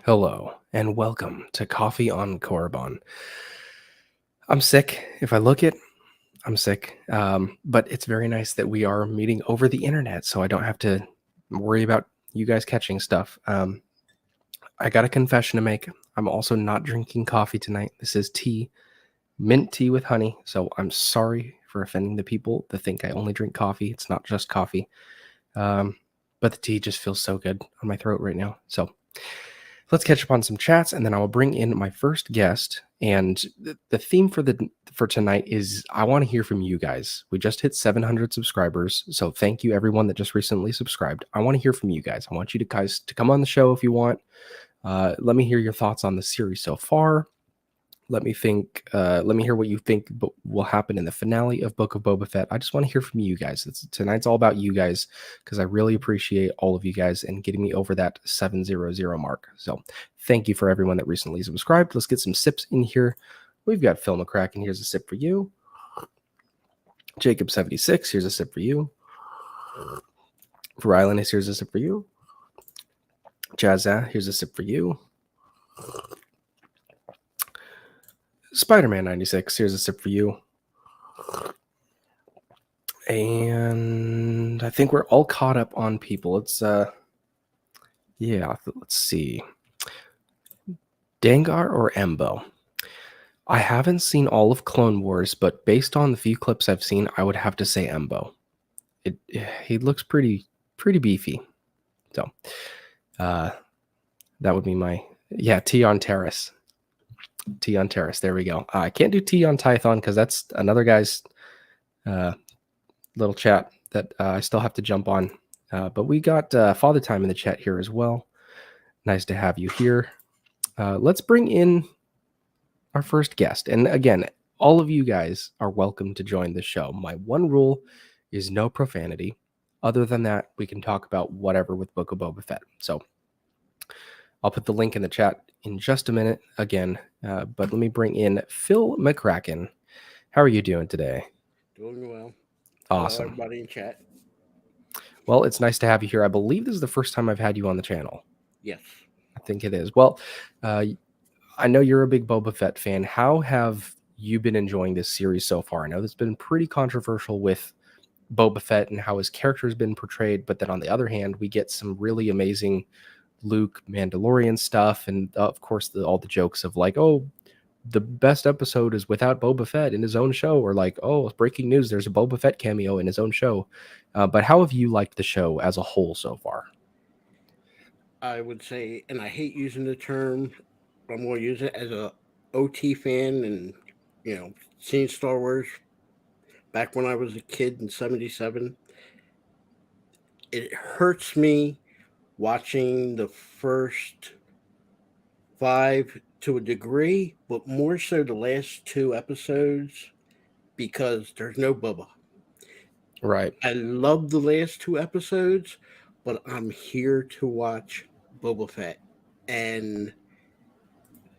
Hello, and welcome to Coffee on Korriban. I'm sick. If I look it, I'm sick. But it's very nice that we are meeting over the internet, so I don't have to worry about you guys catching stuff. I got a confession to make. I'm also not drinking coffee tonight. This is tea, mint tea with honey. So I'm sorry for offending the people that think I only drink coffee. It's not just coffee. But the tea just feels so good on my throat right now. So let's catch up on some chats, and then I will bring in my first guest. And the theme for tonight is I want to hear from you guys. We just hit 700 subscribers, so thank you everyone that just recently subscribed. I want to hear from you guys. I want you guys to come on the show if you want. Let me hear your thoughts on the series so far. Let me hear what you think will happen in the finale of Book of Boba Fett. I just want to hear from you guys. Tonight's all about you guys because I really appreciate all of you guys and getting me over that 700 mark. So thank you for everyone that recently subscribed. Let's get some sips in here. We've got Phil McCracken. Here's a sip for you. Jacob76. Here's a sip for you. For Island, here's a sip for you. Jazza. Here's a sip for you. Spider-Man 96, here's a sip for you. And I think we're all caught up on people. It's let's see. Dengar or Embo? I haven't seen all of Clone Wars, but based on the few clips I've seen, I would have to say Embo. He looks pretty beefy. So that would be my T on Terrace. T on Terrace. There we go. I can't do T on Tython because that's another guy's little chat that I still have to jump on. But we got Father Time in the chat here as well. Nice to have you here. Let's bring in our first guest. And again, all of you guys are welcome to join the show. My one rule is no profanity. Other than that, we can talk about whatever with Book of Boba Fett. So I'll put the link in the chat in just a minute again, but let me bring in Phil McCracken. How are you doing today? Doing well. Awesome. Hello, everybody in chat. Well, it's nice to have you here. I believe this is the first time I've had you on the channel. Yes. I think it is. Well, I know you're a big Boba Fett fan. How have you been enjoying this series so far? I know it's been pretty controversial with Boba Fett and how his character has been portrayed, but then on the other hand, we get some really amazing Luke Mandalorian stuff, and of course all the jokes of like, oh, the best episode is without Boba Fett in his own show, or like, oh, breaking news, there's a Boba Fett cameo in his own show. But how have you liked the show as a whole so far? I would say, and I hate using the term, but I'm going to use it as a OT fan, and seeing Star Wars back when I was a kid in '77. It hurts me watching the first five to a degree, but more so the last two episodes because there's no Bubba. Right. I love the last two episodes, but I'm here to watch Boba Fett. And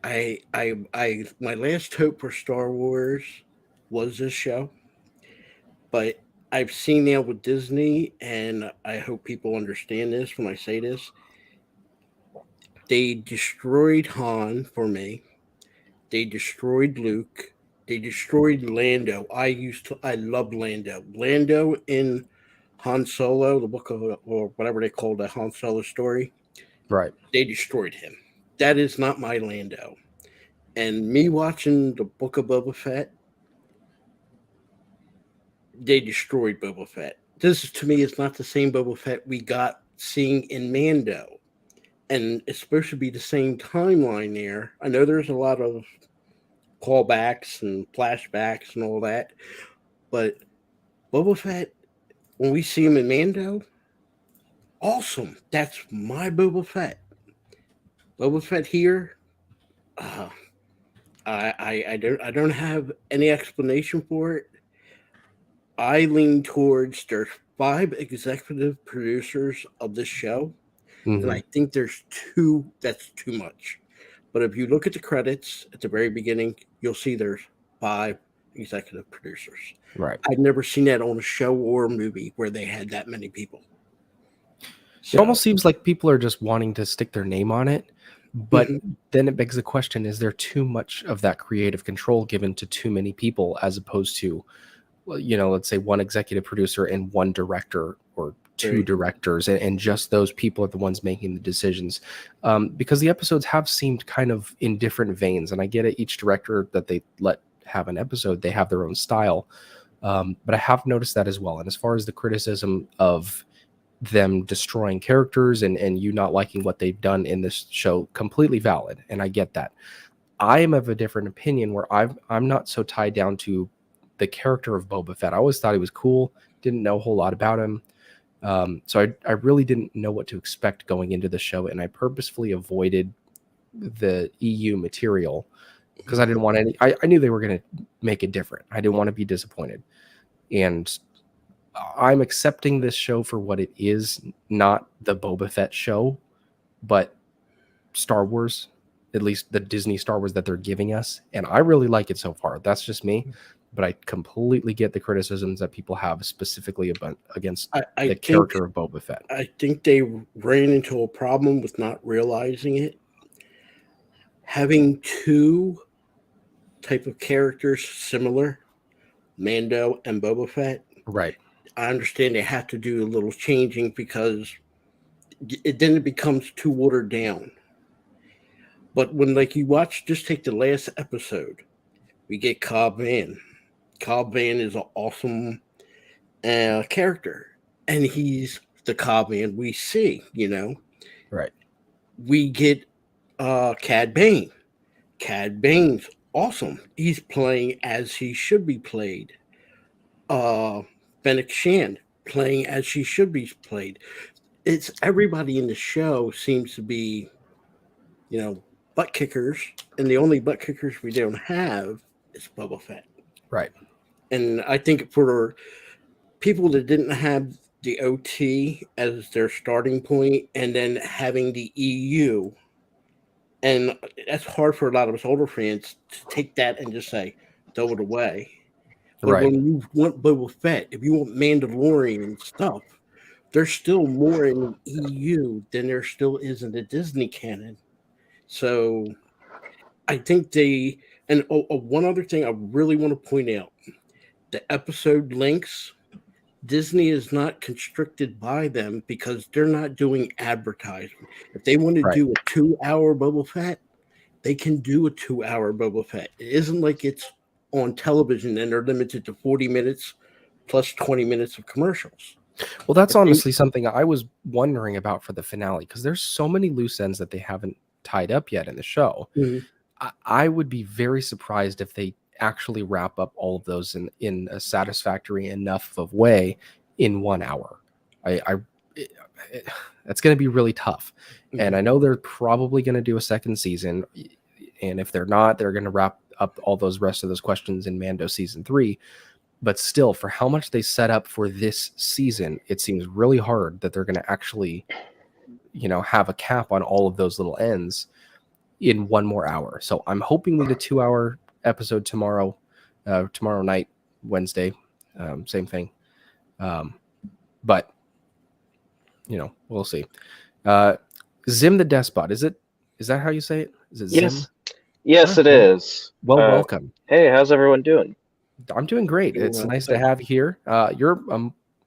my last hope for Star Wars was this show, but I've seen now with Disney, and I hope people understand this when I say this. They destroyed Han for me. They destroyed Luke. They destroyed Lando. I love Lando. Lando in Han Solo, the book of, or whatever they call the Han Solo story. Right. They destroyed him. That is not my Lando. And me watching the book of Boba Fett, they destroyed Boba Fett. This to me is not the same Boba Fett we got seeing in Mando. And it's supposed to be the same timeline there. I know there's a lot of callbacks and flashbacks and all that, but Boba Fett, when we see him in Mando, awesome. That's my Boba Fett. Boba Fett here, uh, I don't have any explanation for it. I lean towards there's five executive producers of this show, and Hmm. I think there's two. That's too much. But if you look at the credits at the very beginning, you'll see there's five executive producers. Right. I've never seen that on a show or a movie where they had that many people. It So, almost seems like people are just wanting to stick their name on it, but mhm, then it begs the question: is there too much of that creative control given to too many people, as opposed to, well, let's say one executive producer and one director or two right, directors, and just those people are the ones making the decisions. Because the episodes have seemed kind of in different veins, and I get it. Each director that they let have an episode, they have their own style. But I have noticed that as well. And as far as the criticism of them destroying characters and you not liking what they've done in this show, completely valid, and I get that. I am of a different opinion where I'm not so tied down to the character of Boba Fett. I always thought he was cool, didn't know a whole lot about him. So I really didn't know what to expect going into the show, and I purposefully avoided the EU material because I mhm. didn't want any. I knew they were going to make it different. I didn't want to be disappointed, and I'm accepting this show for what it is, not the Boba Fett show, but Star Wars, at least the Disney Star Wars that they're giving us. And I really like it so far. That's just me. But I completely get the criticisms that people have specifically about against I, I the think character of Boba Fett. I think they ran into a problem with not realizing it. Having two type of characters similar, Mando and Boba Fett. Right. I understand they have to do a little changing because then it becomes too watered down. But when like you watch, just take the last episode, we get Cobb Van. Cobb Van is an awesome character, and he's the Cobb Van we see. Right. We get Cad Bane. Cad Bane's awesome. He's playing as he should be played. Uh, Fennec Shand playing as she should be played. It's everybody in the show seems to be, you know, butt kickers, and the only butt kickers we don't have is Boba Fett. Right. And I think for people that didn't have the OT as their starting point, and then having the EU, and that's hard for a lot of us older fans to take that and just say throw it away. But Right. when you want Boba Fett, if you want Mandalorian and stuff, there's still more in the EU than there still is in the Disney canon. So I think and one other thing I really want to point out, the episode links, Disney is not constricted by them because they're not doing advertising. If they want to Right. do a 2 hour Boba Fett, they can do a 2-hour Boba Fett. It isn't like it's on television and they're limited to 40 minutes plus 20 minutes of commercials. Well, that's If they, honestly something I was wondering about for the finale, because there's so many loose ends that they haven't tied up yet in the show. Mhm. I would be very surprised if they actually wrap up all of those in a satisfactory enough of way in 1 hour. I that's going to be really tough, and I know they're probably going to do a second season, and if they're not, they're going to wrap up all those rest of those questions in Mando season 3. But still, for how much they set up for this season, it seems really hard that they're going to actually, have a cap on all of those little ends in one more hour. So I'm hoping we get a 2-hour episode tomorrow night, Wednesday, same thing. But we'll see. Zim the Despot, is that how you say it? Is it Zim? Yes, it is. Well, welcome. Hey, how's everyone doing? I'm doing great. It's nice to have you here. You're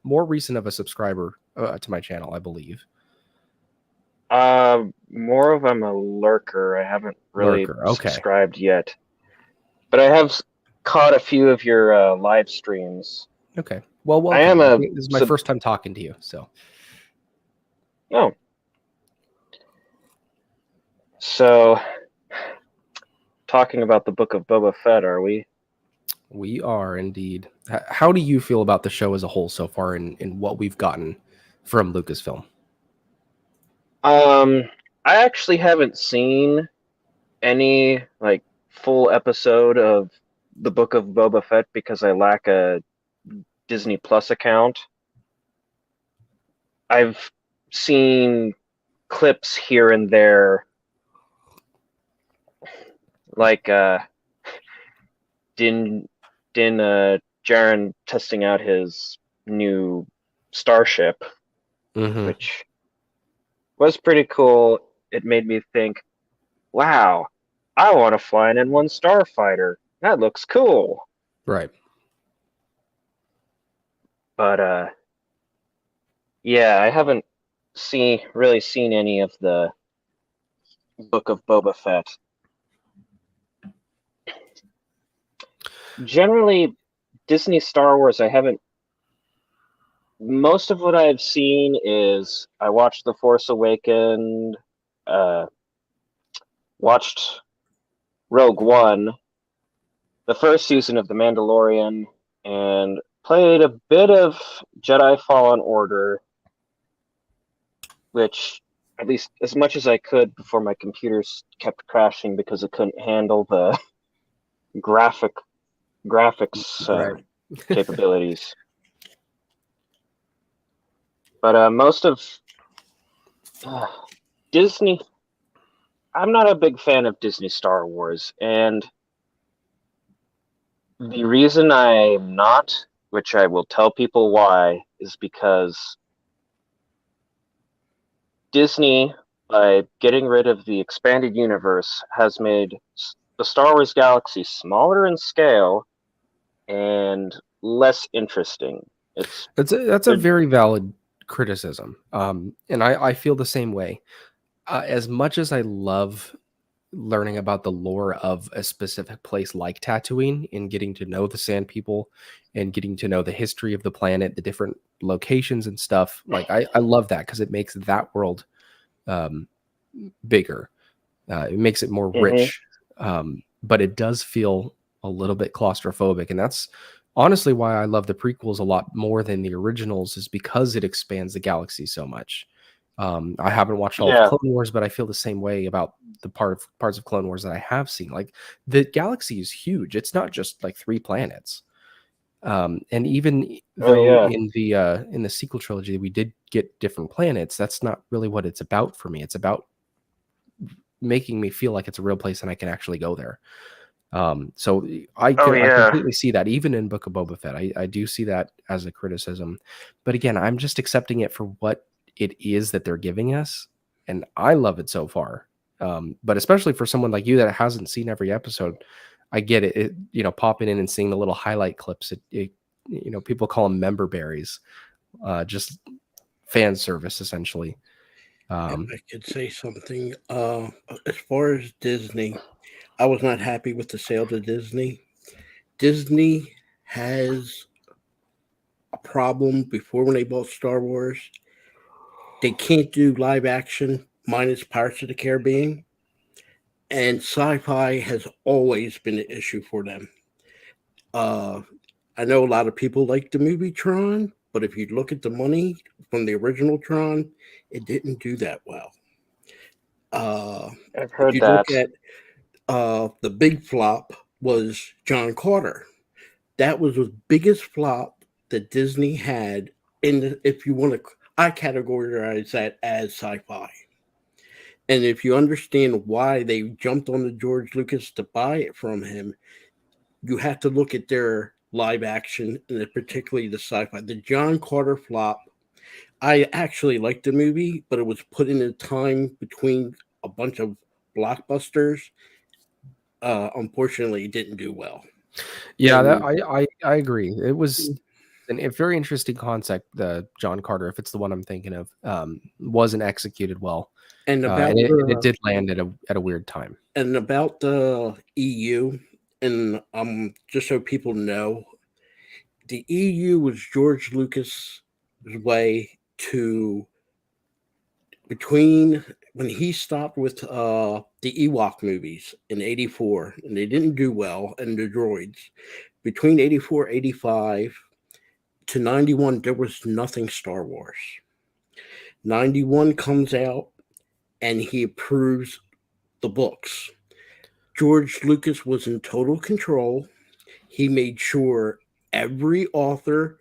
more recent of a subscriber to my channel, I believe. More of I'm a lurker. I haven't really subscribed yet, but I have caught a few of your live streams. Okay. Well, welcome. This is my first time talking to you, so. Oh. So, talking about the Book of Boba Fett, are we? We are indeed. How do you feel about the show as a whole so far in what we've gotten from Lucasfilm? I actually haven't seen any full episode of the Book of Boba Fett because I lack a Disney Plus account. I've seen clips here and there, like Din Djarin testing out his new starship, which was pretty cool. It made me think, wow, I want to fly an N1 starfighter. That looks cool. Right. But yeah, I haven't really seen any of the Book of Boba Fett. Generally, Disney Star Wars, I haven't. Most of what I've seen is I watched The Force Awakens, watched Rogue One, the first season of The Mandalorian, and played a bit of Jedi Fallen Order, which, at least as much as I could before my computers kept crashing because it couldn't handle the graphics capabilities. But most of Disney, I'm not a big fan of Disney Star Wars, and the reason I'm not, which I will tell people why, is because Disney, by getting rid of the expanded universe, has made the Star Wars galaxy smaller in scale and less interesting. That's a very valid criticism, and I feel the same way. As much as I love learning about the lore of a specific place like Tatooine and getting to know the Sand People and getting to know the history of the planet, the different locations and stuff, like I love that because it makes that world bigger. It makes it more rich, but it does feel a little bit claustrophobic, and that's honestly why I love the prequels a lot more than the originals, is because it expands the galaxy so much. I haven't watched all of Clone Wars, but I feel the same way about the parts of Clone Wars that I have seen. Like, the galaxy is huge. It's not just like 3 planets. And even though in the sequel trilogy we did get different planets, that's not really what it's about for me. It's about making me feel like it's a real place and I can actually go there. So I completely see that. Even in Book of Boba Fett, I do see that as a criticism. But again, I'm just accepting it for what it is that they're giving us, and I love it so far. But especially for someone like you that hasn't seen every episode, I get it. Popping in and seeing the little highlight clips, people call them member berries, just fan service essentially. If I could say something, as far as Disney, I was not happy with the sale to Disney. Disney has a problem before when they bought Star Wars. They can't do live action minus Pirates of the Caribbean, and sci-fi has always been an issue for them. Uh, I know a lot of people like the movie Tron, but if you look at the money from the original Tron, it didn't do that well. Uh, I've if heard you look that. at the big flop was John Carter. That was the biggest flop that Disney had. If you want to, I categorize that as sci-fi. And if you understand why they jumped on the George Lucas to buy it from him, you have to look at their live action and particularly the sci-fi. The John Carter flop, I actually liked the movie, but it was put in a time between a bunch of blockbusters. Unfortunately, it didn't do well. Yeah, that And I agree. It was a very interesting concept. The John Carter, if it's the one I'm thinking of, wasn't executed well, and about and it did land at a weird time. the EU, and just so people know, the EU was George Lucas' way to between when he stopped with the Ewok movies in 84 and they didn't do well, and the droids between 84 85 to 91 there was nothing Star Wars. 91 comes out and he approves the books. George Lucas was in total control. He made sure every author,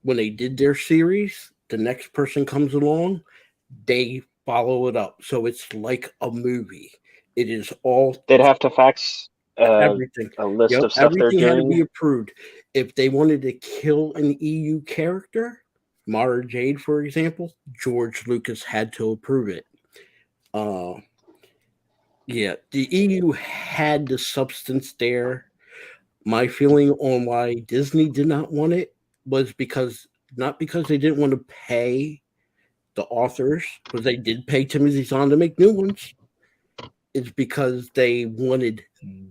when they did their series, the next person comes along, they follow it up. So it's like a movie. It is all They'd have to fax everything. a list Yep, of stuff they're everything had to doing. be approved. If they wanted to kill an EU character, Mara Jade, for example, George Lucas had to approve it. Uh, yeah, the EU had the substance there. My feeling on why Disney did not want it was because not because they didn't want to pay the authors, because they did pay Timothy Zahn to make new ones. It's because they wanted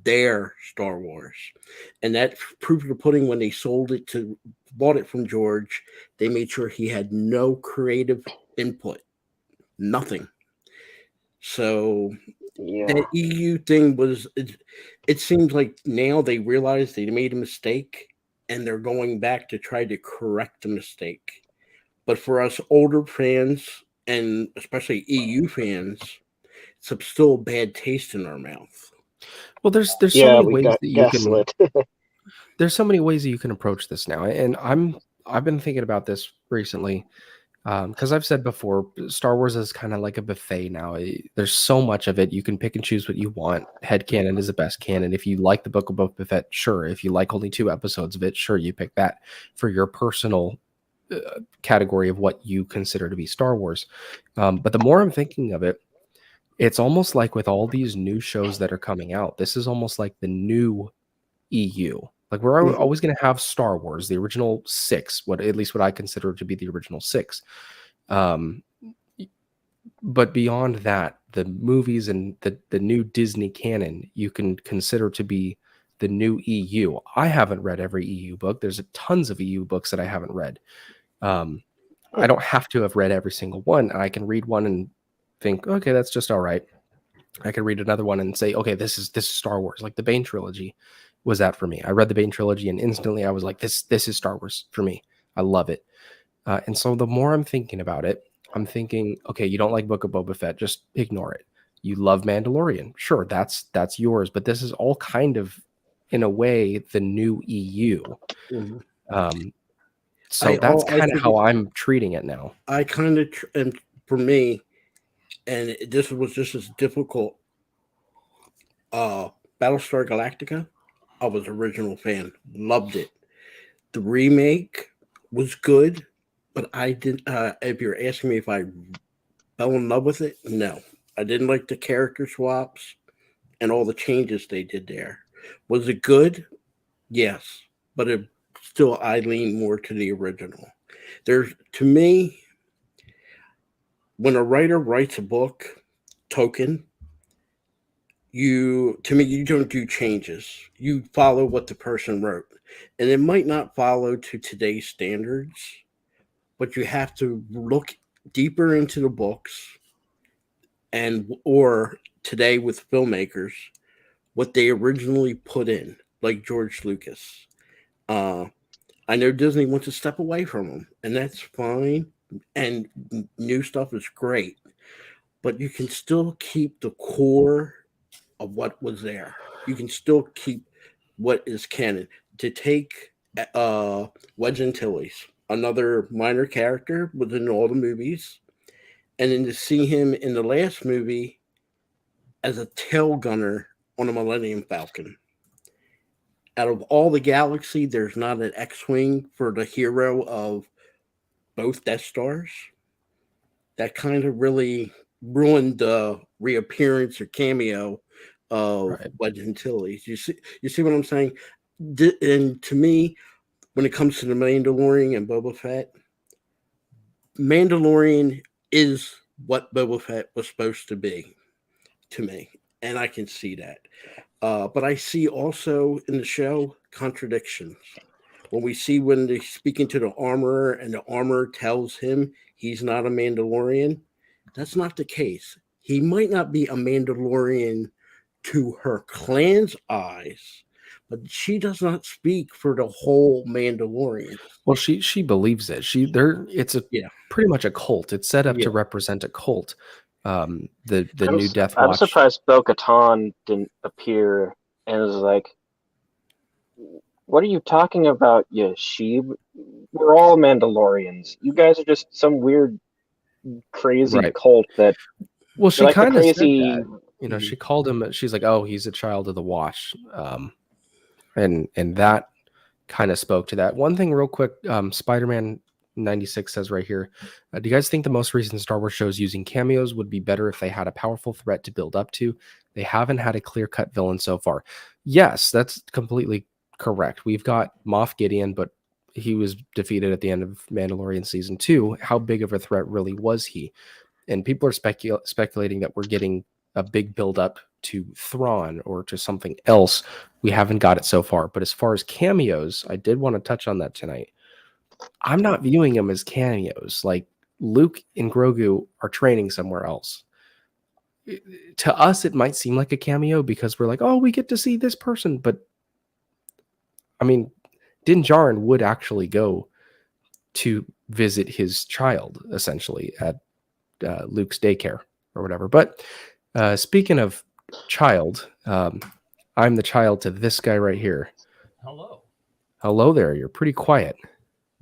their Star Wars, and that proof of the pudding when they bought it from George. They made sure he had no creative input, nothing. So Yeah. that EU thing was it seems like now they realize they made a mistake and they're going back to try to correct the mistake. But for us older fans and especially EU fans, it's still a bad taste in our mouth. Well, there's so Yeah, many we ways got that you can gaslit. there's so many ways that you can approach this now, and I've been thinking about this recently. Because I've said before, Star Wars is kind of like a buffet now. There's so much of it. You can pick and choose what you want. Headcanon is the best canon. If you like the Book of Boba Fett, sure. If you like only 2 episodes of it, sure, you pick that for your personal category of what you consider to be Star Wars. But the more I'm thinking of it, it's almost like with all these new shows that are coming out, this is almost like the new EU. Like we're Mhm. always going to have Star Wars, the original 6, what at least what I consider to be the original 6. Um, but beyond that, the movies and the new Disney canon you can consider to be the new EU. I haven't read every EU book. There's tons of EU books that I haven't read. I don't have to have read every single one. I can read one and think, okay, that's just all right. I can read another one and say, okay, this is Star Wars. Like the Bane trilogy was that for me. I read the Bane trilogy and instantly I was like, this is Star Wars for me. I love it. And so the more I'm thinking about it, I'm thinking, okay, you don't like Book of Boba Fett, just ignore it. You love Mandalorian, sure, that's yours. But this is all kind of, in a way, the new EU. Mhm. So that's I kind of think how I'm treating it now. I kind of and for me, and this was just as difficult. Battlestar Galactica, I was original fan, loved it. The remake was good, but I didn't. If you're asking me if I fell in love with it, no, I didn't like the character swaps and all the changes they did there. Was it good? Yes, but it still I lean more to the original. There's to me, when a writer writes a book, Token, you don't do changes. You follow what the person wrote. And it might not follow to today's standards, but you have to look deeper into the books and or today with filmmakers what they originally put in, like George Lucas. Uh, I know Disney wants to step away from them, and that's fine. And new stuff is great, but you can still keep the core of what was there. You can still keep what is canon. To take Wedge Antilles, another minor character within all the movies, and then to see him in the last movie as a tail gunner on a Millennium Falcon. Out of all the galaxy, there's not an X-wing for the hero of both Death Stars. That kind of really ruined the reappearance or cameo of Wedge Antilles. You see what I'm saying? And to me, when it comes to the Mandalorian and Boba Fett, Mandalorian is what Boba Fett was supposed to be to me, and I can see that. But I see also in the show contradictions. When they're speaking to the armorer and the armorer tells him he's not a Mandalorian, that's not the case. He might not be a Mandalorian to her clan's eyes, but she does not speak for the whole Mandalorian. Well, she believes it. It's pretty much a cult. It's set up to represent a cult. The new Death Watch. I'm surprised Bo-Katan didn't appear and was like, "What are you talking about, you sheep? We're all Mandalorians. You guys are just some weird, crazy cult that." Well, she kind of said that. You know, she called him. She's like, "Oh, he's a child of the Watch," and that kind of spoke to that. One thing, real quick, Spider-Man 96 says right here, do you guys think the most recent Star Wars shows using cameos would be better if they had a powerful threat to build up to? They haven't had a clear-cut villain so far. Yes, that's completely correct. We've got Moff Gideon, but he was defeated at the end of Mandalorian Season 2. How big of a threat really was he? And people are speculating that we're getting a big build-up to Thrawn or to something else. We haven't got it so far. But as far as cameos, I did want to touch on that tonight. I'm not viewing them as cameos. Like Luke and Grogu are training somewhere else. To us, it might seem like a cameo because we're like, oh, we get to see this person. But I mean, Din Djarin would actually go to visit his child, essentially, at Luke's daycare or whatever. But speaking of child, I'm the child to this guy right here. Hello there. You're pretty quiet.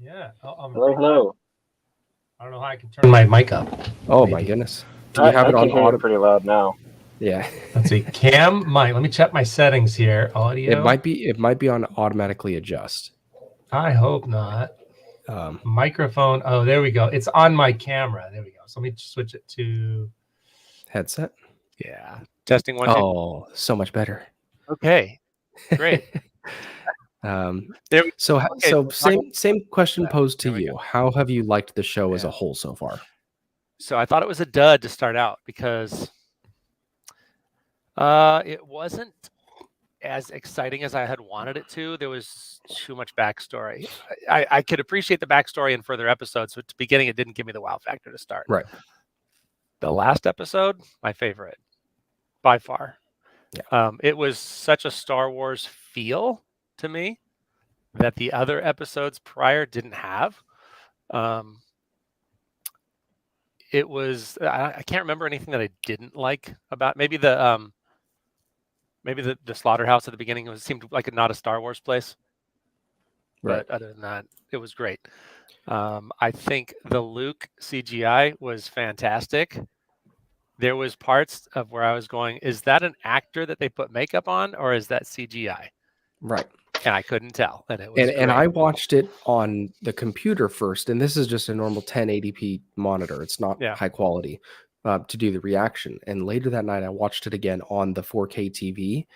Yeah. Hello. I don't know how I can turn my mic up. Oh, my goodness. Do you have it on audio? Pretty loud now. Yeah. Let's see. Cam, mic. Let me check my settings here. Audio. It might be on automatically adjust. I hope not. Microphone. Oh, there we go. It's on my camera. There we go. So let me switch it to headset. Yeah. Testing 1, 2. Oh, so much better. Okay. Great. Same question posed to you. How have you liked the show as a whole so far? So I thought it was a dud to start out because it wasn't as exciting as I had wanted it to. There was too much backstory. I could appreciate the backstory in further episodes, but at the beginning it didn't give me the wow factor to start. Right. The last episode, my favorite by far. Yeah. It was such a Star Wars feel to me that the other episodes prior didn't have. It was I can't remember anything that I didn't like about maybe the slaughterhouse at the beginning. Seemed like not a Star Wars place. Right. But other than that, it was great. I think the Luke CGI was fantastic. There was parts of where I was going, is that an actor that they put makeup on or is that CGI? Right. And I couldn't tell. And it was and I watched it on the computer first, and this is just a normal 1080p monitor. It's not high quality to do the reaction. And later that night, I watched it again on the 4K TV,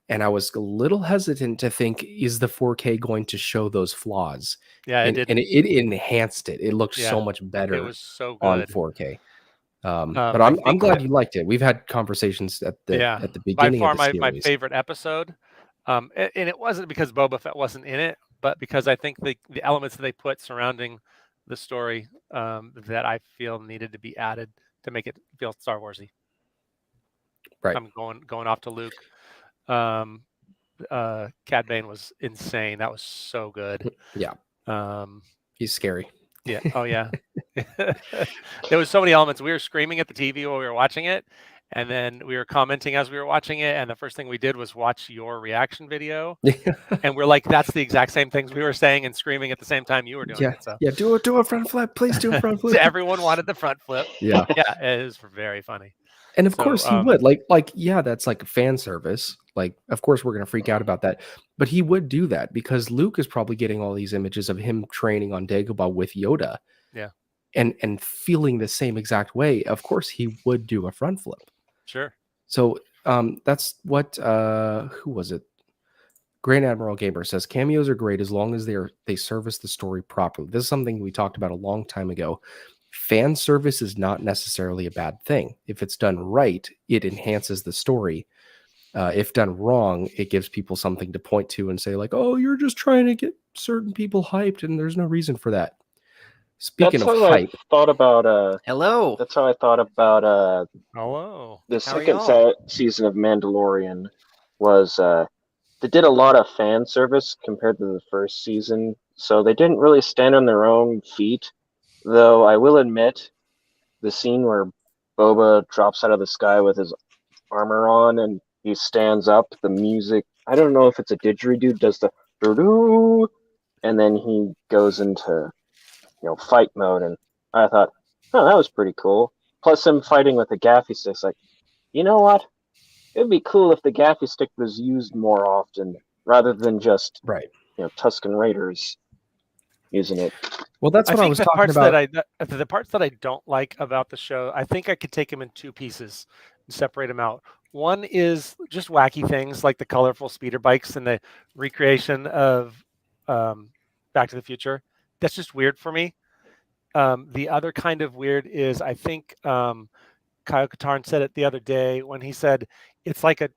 and I was a little hesitant to think, is the 4K going to show those flaws? Yeah, and it enhanced it. It looked so much better. It was so good on 4K. But I I'm think glad that- you liked it. We've had conversations at the by beginning far of the my series. favorite episode. And it wasn't because Boba Fett wasn't in it, but because I think the elements that they put surrounding the story that I feel needed to be added to make it feel Star Warsy. Right. I'm going off to Luke. Cad Bane was insane. That was so good. Yeah. He's scary. Yeah. Oh yeah. There was so many elements. We were screaming at the TV while we were watching it, and then we were commenting as we were watching it. And the first thing we did was watch your reaction video, and we're like, "That's the exact same things we were saying and screaming at the same time you were doing it." So do a front flip, please do a front flip. So everyone wanted the front flip. Yeah, it was very funny. And of course he would that's like fan service. Like, of course we're going to freak out about that, but he would do that because Luke is probably getting all these images of him training on Dagobah with Yoda. Yeah. And feeling the same exact way. Of course he would do a front flip. Sure. So that's what who was it? Grand Admiral Gamer says cameos are great as long as they service the story properly. This is something we talked about a long time ago. Fan service is not necessarily a bad thing. If it's done right, it enhances the story. If done wrong, it gives people something to point to and say like, "Oh, you're just trying to get certain people hyped, and there's no reason for that." Speaking of hype, I thought about hello. That's how I thought about hello. The second season of Mandalorian was they did a lot of fan service compared to the first season, so they didn't really stand on their own feet. Though I will admit, the scene where Boba drops out of the sky with his armor on and he stands up, the music, I don't know if it's a didgeridoo, does the doo-doo, and then he goes into fight mode, and I thought, oh, that was pretty cool. Plus him fighting with the gaffy stick's like, you know what? It'd be cool if the gaffy stick was used more often rather than just Tusken Raiders using it. Well, that's what I was talking about. The parts that I don't like about the show, I think I could take them in two pieces and separate them out. One is just wacky things like the colorful speeder bikes and the recreation of Back to the Future. That's just weird for me. The other kind of weird is I think Kyle Katarn said it the other day when he said it's like an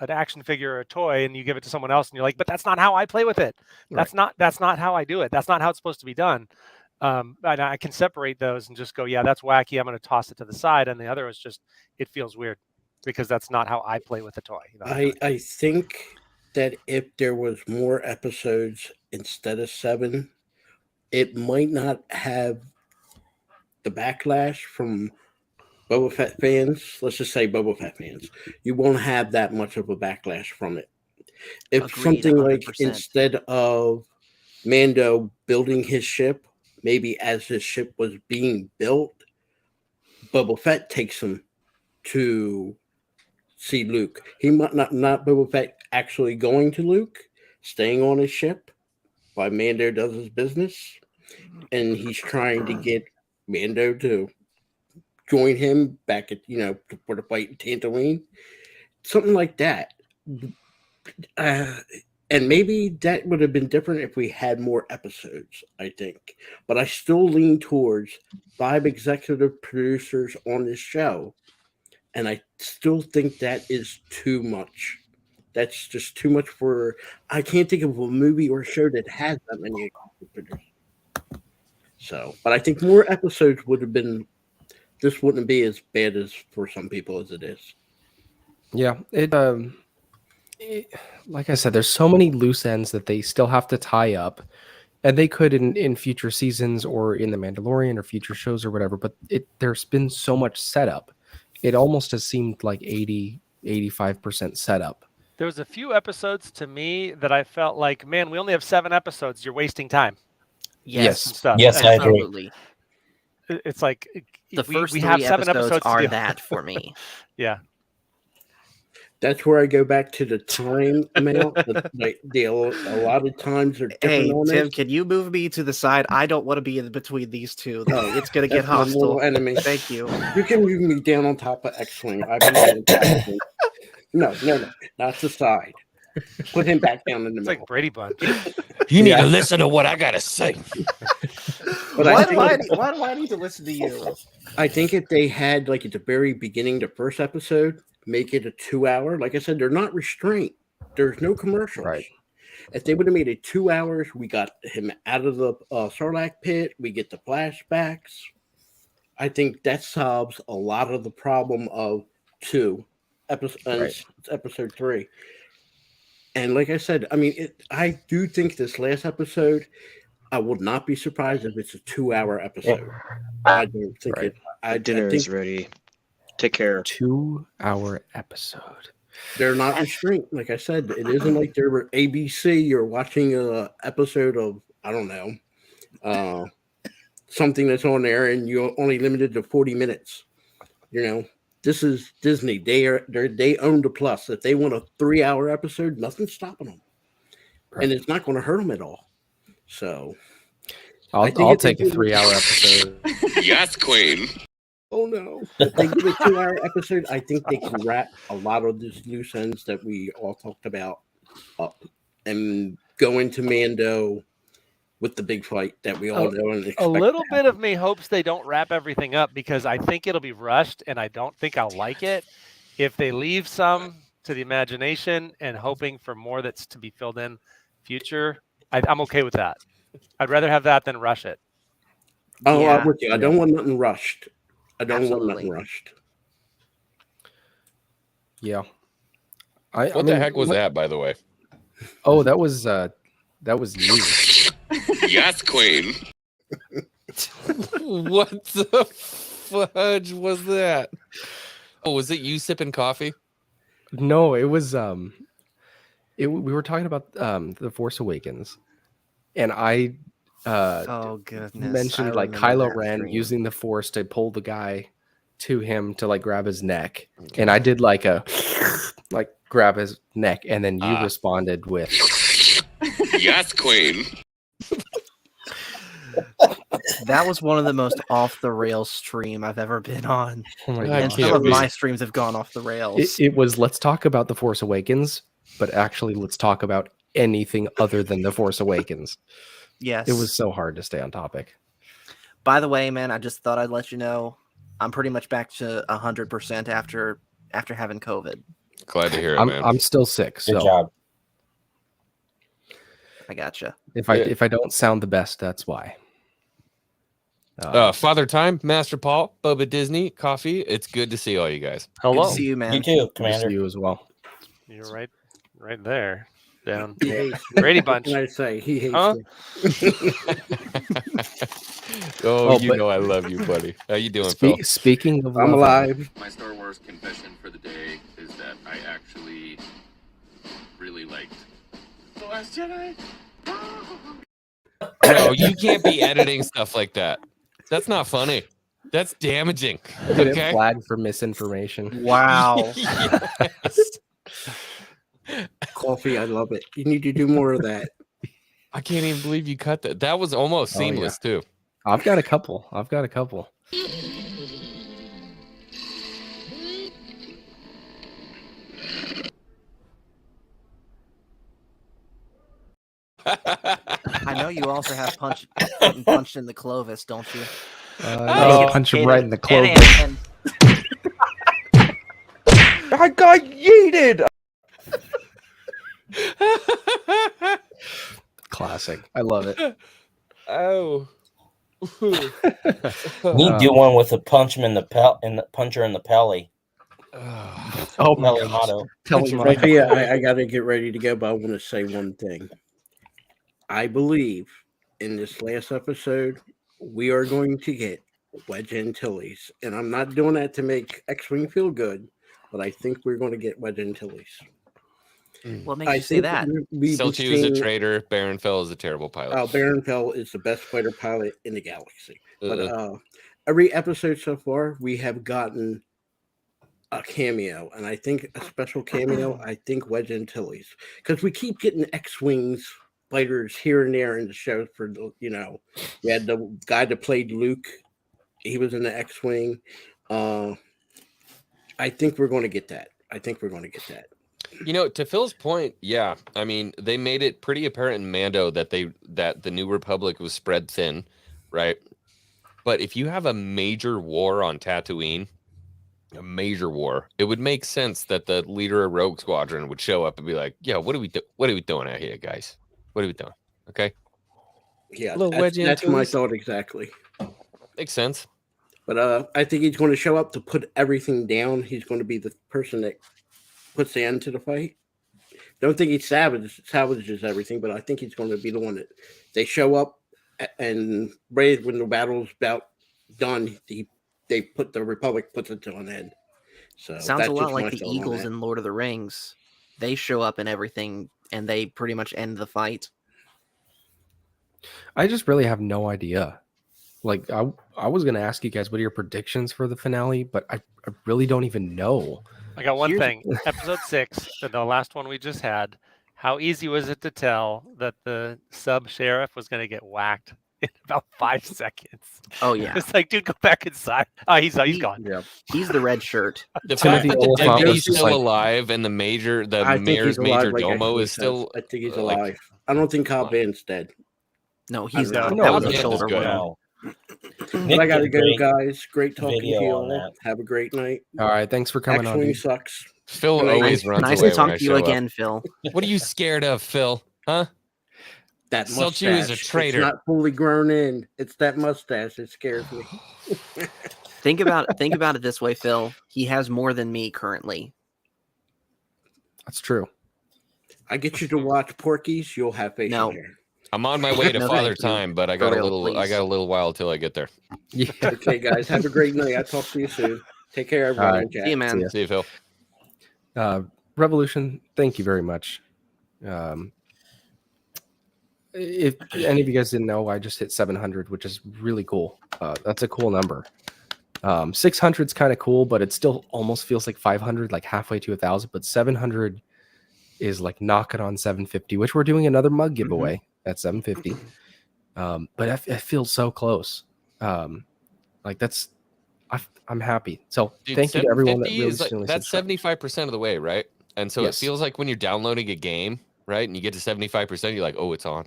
action figure or a toy, and you give it to someone else, and you're like, "But that's not how I play with it. That's not how I do it. That's not how it's supposed to be done." And I can separate those and just go, "Yeah, that's wacky. I'm going to toss it to the side." And the other is just it feels weird because that's not how I play with a toy. I think that if there was more episodes instead of 7, it might not have the backlash from Boba Fett fans. Let's just say Boba Fett fans. You won't have that much of a backlash from it. If Agreed, something 100%. like instead of Mando building his ship, maybe as his ship was being built, Boba Fett takes him to see Luke. He might not Boba Fett actually going to Luke, staying on his ship while Mando does his business, and he's trying to get Mando to join him back at for the fight in Tatooine, something like that. And maybe that would have been different if we had more episodes, I think. But I still lean towards 5 executive producers on this show, and I still think that is too much. That's just too much for. I can't think of a movie or show that has that many executive producers. So, but I think more episodes would have been. This wouldn't be as bad as for some people as it is. Yeah, like I said, there's so many loose ends that they still have to tie up, and they could in future seasons or in the Mandalorian or future shows or whatever. But there's been so much setup. It almost has seemed like 85% setup. There was a few episodes to me that I felt like, man, we only have 7 episodes. You're wasting time. Yes. Stuff. Yes, I agree. Absolutely. It's like The first we 3 have 7 episodes are to do. that for me. Yeah. That's where I go back to the time amount. A lot of times are different. Hey, on Tim, it. can you move me to the side? I don't want to be in between these two. It's going to get That's my hostile. little enemy. Thank you. You can move me down on top of X-Wing. No, not the side. Put him back down in the It's middle. like Brady Bunch. You need to listen to what I gotta say. But Why I do I need to listen to you? I think if they had, like, at the very beginning, the first episode, make it a 2 hour. Like I said, they're not restrained. There's no commercials. Right. If they would have made it 2 hours, we got him out of the Sarlacc pit. We get the flashbacks. I think that solves a lot of the problem of episode 3. And like I said, I mean, I do think this last episode, I would not be surprised if it's a 2 hour episode. I don't think Right. Dinner is ready. Take care. 2 hour episode. they're not restrained. Like I said, it isn't like they were ABC. You're watching a episode of, I don't know, something that's on there, and you're only limited to 40 minutes. You know, this is Disney. They own the plus. If they want a 3 hour episode, nothing's stopping them, Right. and it's not going to hurt them at all. So, I'll take a 3 hour episode. Yes, Queen. oh no, if they give a 2 hour episode, I think they can wrap a lot of these loose ends that we all talked about up and go into Mando with the big fight that we all know and expect. A little bit of me hopes they don't wrap everything up, because I think it'll be rushed, and I don't think I'll like it. If they leave some to the imagination and hoping for more that's to be filled in future, I'm okay with that. I'd rather have that than rush it. Oh, Yeah. I'm with you. I don't want nothing rushed. I don't want Absolutely. nothing rushed. Yeah. What the heck was that, by the way? Oh, that was you. Yes, Queen. What the fudge was that? Oh, was it you sipping coffee? No, it was we were talking about The Force Awakens, and I Oh goodness! mentioned I like remember Kylo that Ren stream. using the Force to pull the guy to him to like grab his neck, and I did like a like grab his neck, and then you responded with Yes, Queen. That was one of the most off the rails stream I've ever been on. oh my I God. And can't some of be. my streams have gone off the rails. It was let's talk about The Force Awakens, but actually let's talk about anything other than The Force Awakens. Yes. It was so hard to stay on topic. By the way, man, I just thought I'd let you know I'm pretty much back to 100% after having COVID. Glad to hear it, man. I'm still sick, Good so job. I gotcha. if Yeah. I don't sound the best, that's why. Father Time, Master Paul, Boba Disney, Coffee. It's good to see all you guys. Good Hello. to see you, man. You too, Good to Commander. see you as well. You're right there. Down. He hates me. Brady What Bunch. can I say? He hates Huh? me. Oh, you but- know I love you, buddy. How you doing, Phil? Speaking of I'm loving, alive. My Star Wars confession for the day is that I actually really liked The Last Jedi. No, you can't be editing stuff like that. That's not funny. That's damaging. get Okay. flagged for misinformation. Wow. Yes. Coffee, I love it. You need to do more of that. I can't even believe you cut that. That was almost Oh, yeah. seamless too. I've got a couple. I know you also have punched in the Clovis, don't you? I punch him right in the clover. And I got yeeted. Classic. I love it. Oh. You need to do one with a punch him in the puncher in the pelly. Oh my Pelly gosh. motto. Tell me Sophia, I got to get ready to go, but I want to say one thing. I believe in this last episode, we are going to get Wedge Antilles. And I'm not doing that to make X-Wing feel good, but I think we're going to get Wedge Antilles. what makes I you say think that? we've been Selchu is a seeing- traitor. Baron Fell is a terrible pilot. Oh, Baron Fell is the best fighter pilot in the galaxy. But Uh-uh. every episode so far, we have gotten a cameo, and I think a special cameo. I think Wedge Antilles, because we keep getting X-wings fighters here and there in the show. For the, we had the guy that played Luke; he was in the X-wing. I think we're going to get that. You know, to Phil's point, yeah. I mean, they made it pretty apparent in Mando that the New Republic was spread thin. right? But if you have a major war on Tatooine, a major war, it would make sense that the leader of Rogue Squadron would show up and be like, "Yeah, what are we doing out here, guys? What are we doing?" Okay, Yeah, Little wedgie that's my Antilles. thought exactly. makes sense. But I think he's going to show up to put everything down. He's going to be the person that puts the end to the fight. Don't think he salvages everything, but I think he's going to be the one that they show up and right when the battle's about done, they put the Republic puts it to an end. So Sounds that's a lot just my like the thought on Eagles that. in Lord of the Rings. They show up and everything, and they pretty much end the fight. I just really have no idea. Like I was gonna ask you guys what are your predictions for the finale, but I really don't even know. I got one Here's- thing. Episode 6, the last one we just had. How easy was it to tell that the sub sheriff was going to get whacked in about 5 seconds? Oh yeah, It's like, dude, go back inside. Oh, he's gone. Yeah. he's the red shirt. The Timothy fact that the Oliphant was deputy's just still like- alive and the I think mayor's he's alive, major like domo Ashley is says. still. I think he's like- alive. I don't think Cobb Van's dead. No, he's I not. don't That know. was a Yeah, shoulder good. wound. But I got to go, guys. Great talking to video you on all. that. Have a great night. All right, thanks for coming on. X-Wing dude. sucks. Phil Nice- always runs Nice away to when talk I to you show up. again, Phil. What are you scared of, Phil? Huh? That Felt you as a mustache. traitor. It's not fully grown in. It's that mustache that scares me. Think about it this way, Phil. He has more than me currently. That's true. I get you to watch Porky's. You'll have facial No. hair. I'm on my way to No, Father thank you. Time, but I For got a real, little. I please. got a little while till I get there. Yeah. Okay, guys. Have a great night. I'll talk to you soon. Take care, everyone. All right. in chat. See you, man. See ya. See you, Phil. Revolution, thank you very much. If any of you guys didn't know, I just hit 700, which is really cool. That's a cool number. 600 is kind of cool, but it still almost feels like 500, like halfway to 1,000. But 700 is like knocking on 750, which we're doing another mug giveaway at 750. But it feels so close. Like that's, I'm happy. So Dude, thank you to everyone that 750 really is like, genuinely that's subscribed. 75% of the way, right? And so Yes. it feels like when you're downloading a game, right, and you get to 75%, you're like, oh, it's on.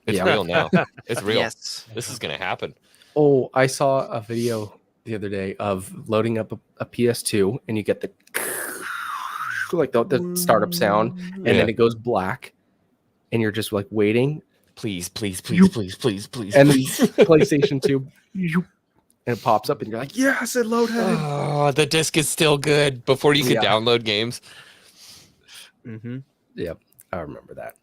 It's Yeah. real now. It's real. Yes. This is gonna happen. Oh, I saw a video the other day of loading up a PS2 and you get the like the startup sound and then it goes black and you're just like waiting Please, please, please, please, please, please, and then please. PlayStation 2 and it pops up and you're like, yes, it loaded. Oh, the disc is still good before you could Yeah. download games. Mm-hmm. Yep, I remember that.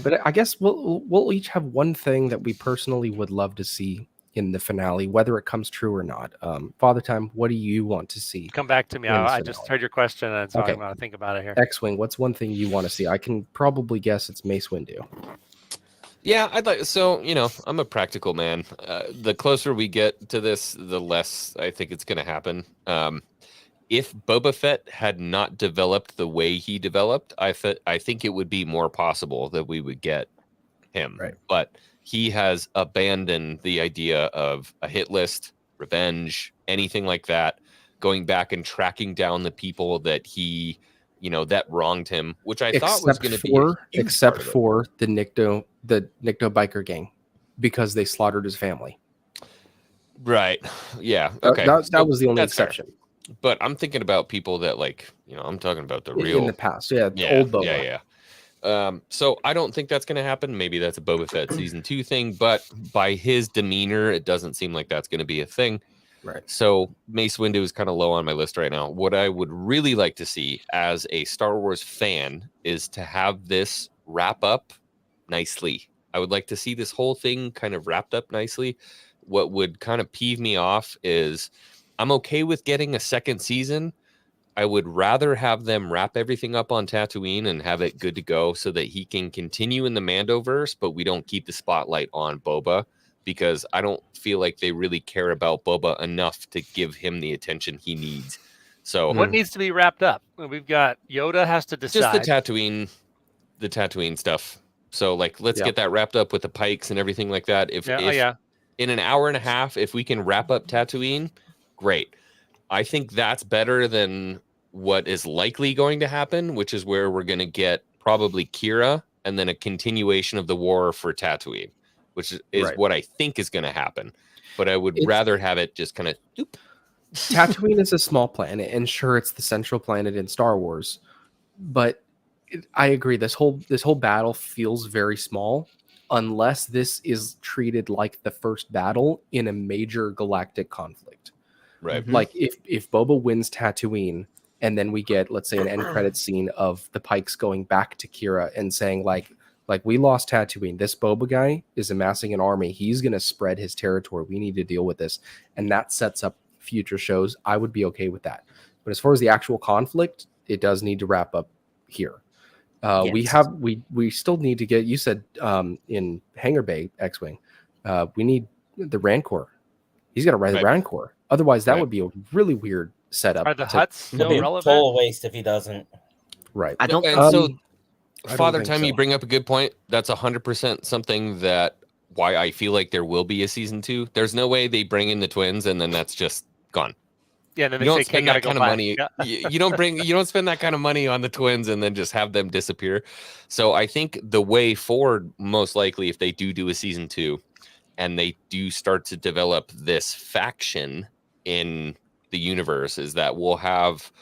But I guess we'll each have one thing that we personally would love to see in the finale, whether it comes true or not. Father Time, what do you want to see? Come back to me. In the I just finale. heard your question, and so Okay. I'm going to think about it here. X-Wing, what's one thing you want to see? I can probably guess it's Mace Windu. Yeah, I'd like. So I'm a practical man. The closer we get to this, the less I think it's going to happen. If Boba Fett had not developed the way he developed, I think it would be more possible that we would get him. Right. But he has abandoned the idea of a hit list, revenge, anything like that, going back and tracking down the people that he, that wronged him, which I thought was going to be a huge except part of it. for the Nikto biker gang, because they slaughtered his family. Right. Yeah. Okay. That So was the only that's fair. exception. But I'm thinking about people that I'm talking about the In real the past. Yeah, yeah, old Boba. Yeah. So I don't think that's going to happen. Maybe that's a Boba Fett season 2 thing, but by his demeanor, it doesn't seem like that's going to be a thing. Right. So Mace Windu is kind of low on my list right now. What I would really like to see as a Star Wars fan is to have this wrap up nicely. I would like to see this whole thing kind of wrapped up nicely. What would kind of peeve me off is I'm okay with getting a second season. I would rather have them wrap everything up on Tatooine and have it good to go so that he can continue in the Mandoverse, but we don't keep the spotlight on Boba, because I don't feel like they really care about Boba enough to give him the attention he needs. So What needs to be wrapped up? We've got Yoda has to decide. just the Tatooine stuff. So let's get that wrapped up with the pikes and everything like that. If in an hour and a half, if we can wrap up Tatooine, great. I think that's better than what is likely going to happen, which is where we're going to get probably Kira and then a continuation of the war for Tatooine, which is Right. what I think is going to happen. But I would It's- rather have it just kind of. Tatooine is a small planet, and sure, it's the central planet in Star Wars, but I agree. This whole battle feels very small, unless this is treated like the first battle in a major galactic conflict. Right. Mhm. Like if Boba wins Tatooine, and then we get, let's say, an end credit scene of the Pikes going back to Kira and saying like we lost Tatooine. This Boba guy is amassing an army. He's going to spread his territory. We need to deal with this, and that sets up future shows. I would be okay with that. But as far as the actual conflict, it does need to wrap up here. We Yes. have we still need to get. You said in Hangar Bay X-wing, we need the Rancor. He's got to ride the Right. Rancor. Otherwise, that Right. would be a really weird setup. Are the to- huts It'll still be a relevant? total waste if he doesn't. right? I don't. And so, I don't Father think Time, so. you bring up a good point. That's 100% something that why I feel like there will be a season 2. There's no way they bring in the twins and then that's just gone. Yeah, and then You they don't say, "Okay, spend gotta that go kind of back." money. Yeah. You don't spend that kind of money on the twins and then just have them disappear. So I think the way forward, most likely, if they do a season 2, and they do start to develop this faction in the universe, is that we'll have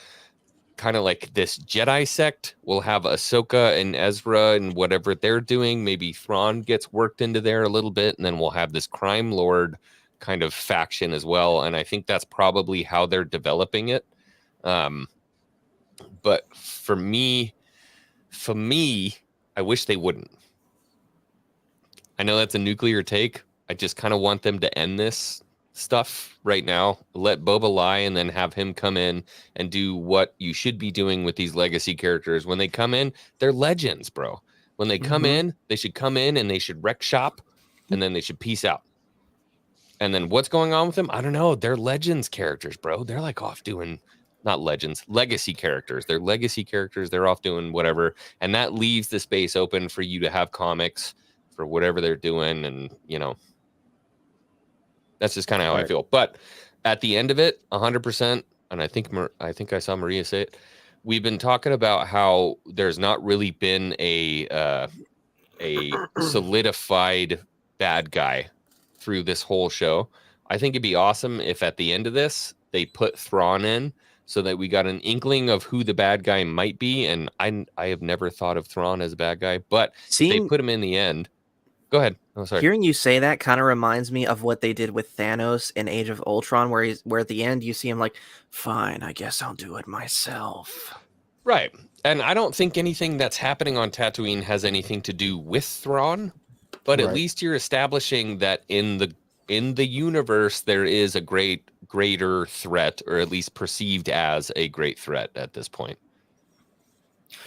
kind of like this Jedi sect. We'll have Ahsoka and Ezra and whatever they're doing. Maybe Thrawn gets worked into there a little bit, and then we'll have this crime lord kind of faction as well. And I think that's probably how they're developing it. But for me, I wish they wouldn't. I know that's a nuclear take. I just kind of want them to end this stuff right now. Let Boba lie and then have him come in and do what you should be doing with these legacy characters. When they come in, they're legends, bro. When they come in, they should come in and they should wreck shop and then they should peace out. And then what's going on with them? I don't know. They're legends characters, bro. They're like off doing, not legends, legacy characters. They're legacy characters. They're off doing whatever. And that leaves the space open for you to have comics for whatever they're doing. And, you know, that's just kind of how I feel. But at the end of it, 100%, and I think I saw Maria say it, we've been talking about how there's not really been a solidified bad guy through this whole show. I think it'd be awesome if at the end of this they put Thrawn in so that we got an inkling of who the bad guy might be. And I have never thought of Thrawn as a bad guy, but if they put him in the end. Go ahead. Oh, sorry. Hearing you say that kind of reminds me of what they did with Thanos in Age of Ultron, where at the end you see him like, "Fine, I guess I'll do it myself." Right. And I don't think anything that's happening on Tatooine has anything to do with Thrawn, but at least you're establishing that in the universe there is a greater threat, or at least perceived as a great threat at this point.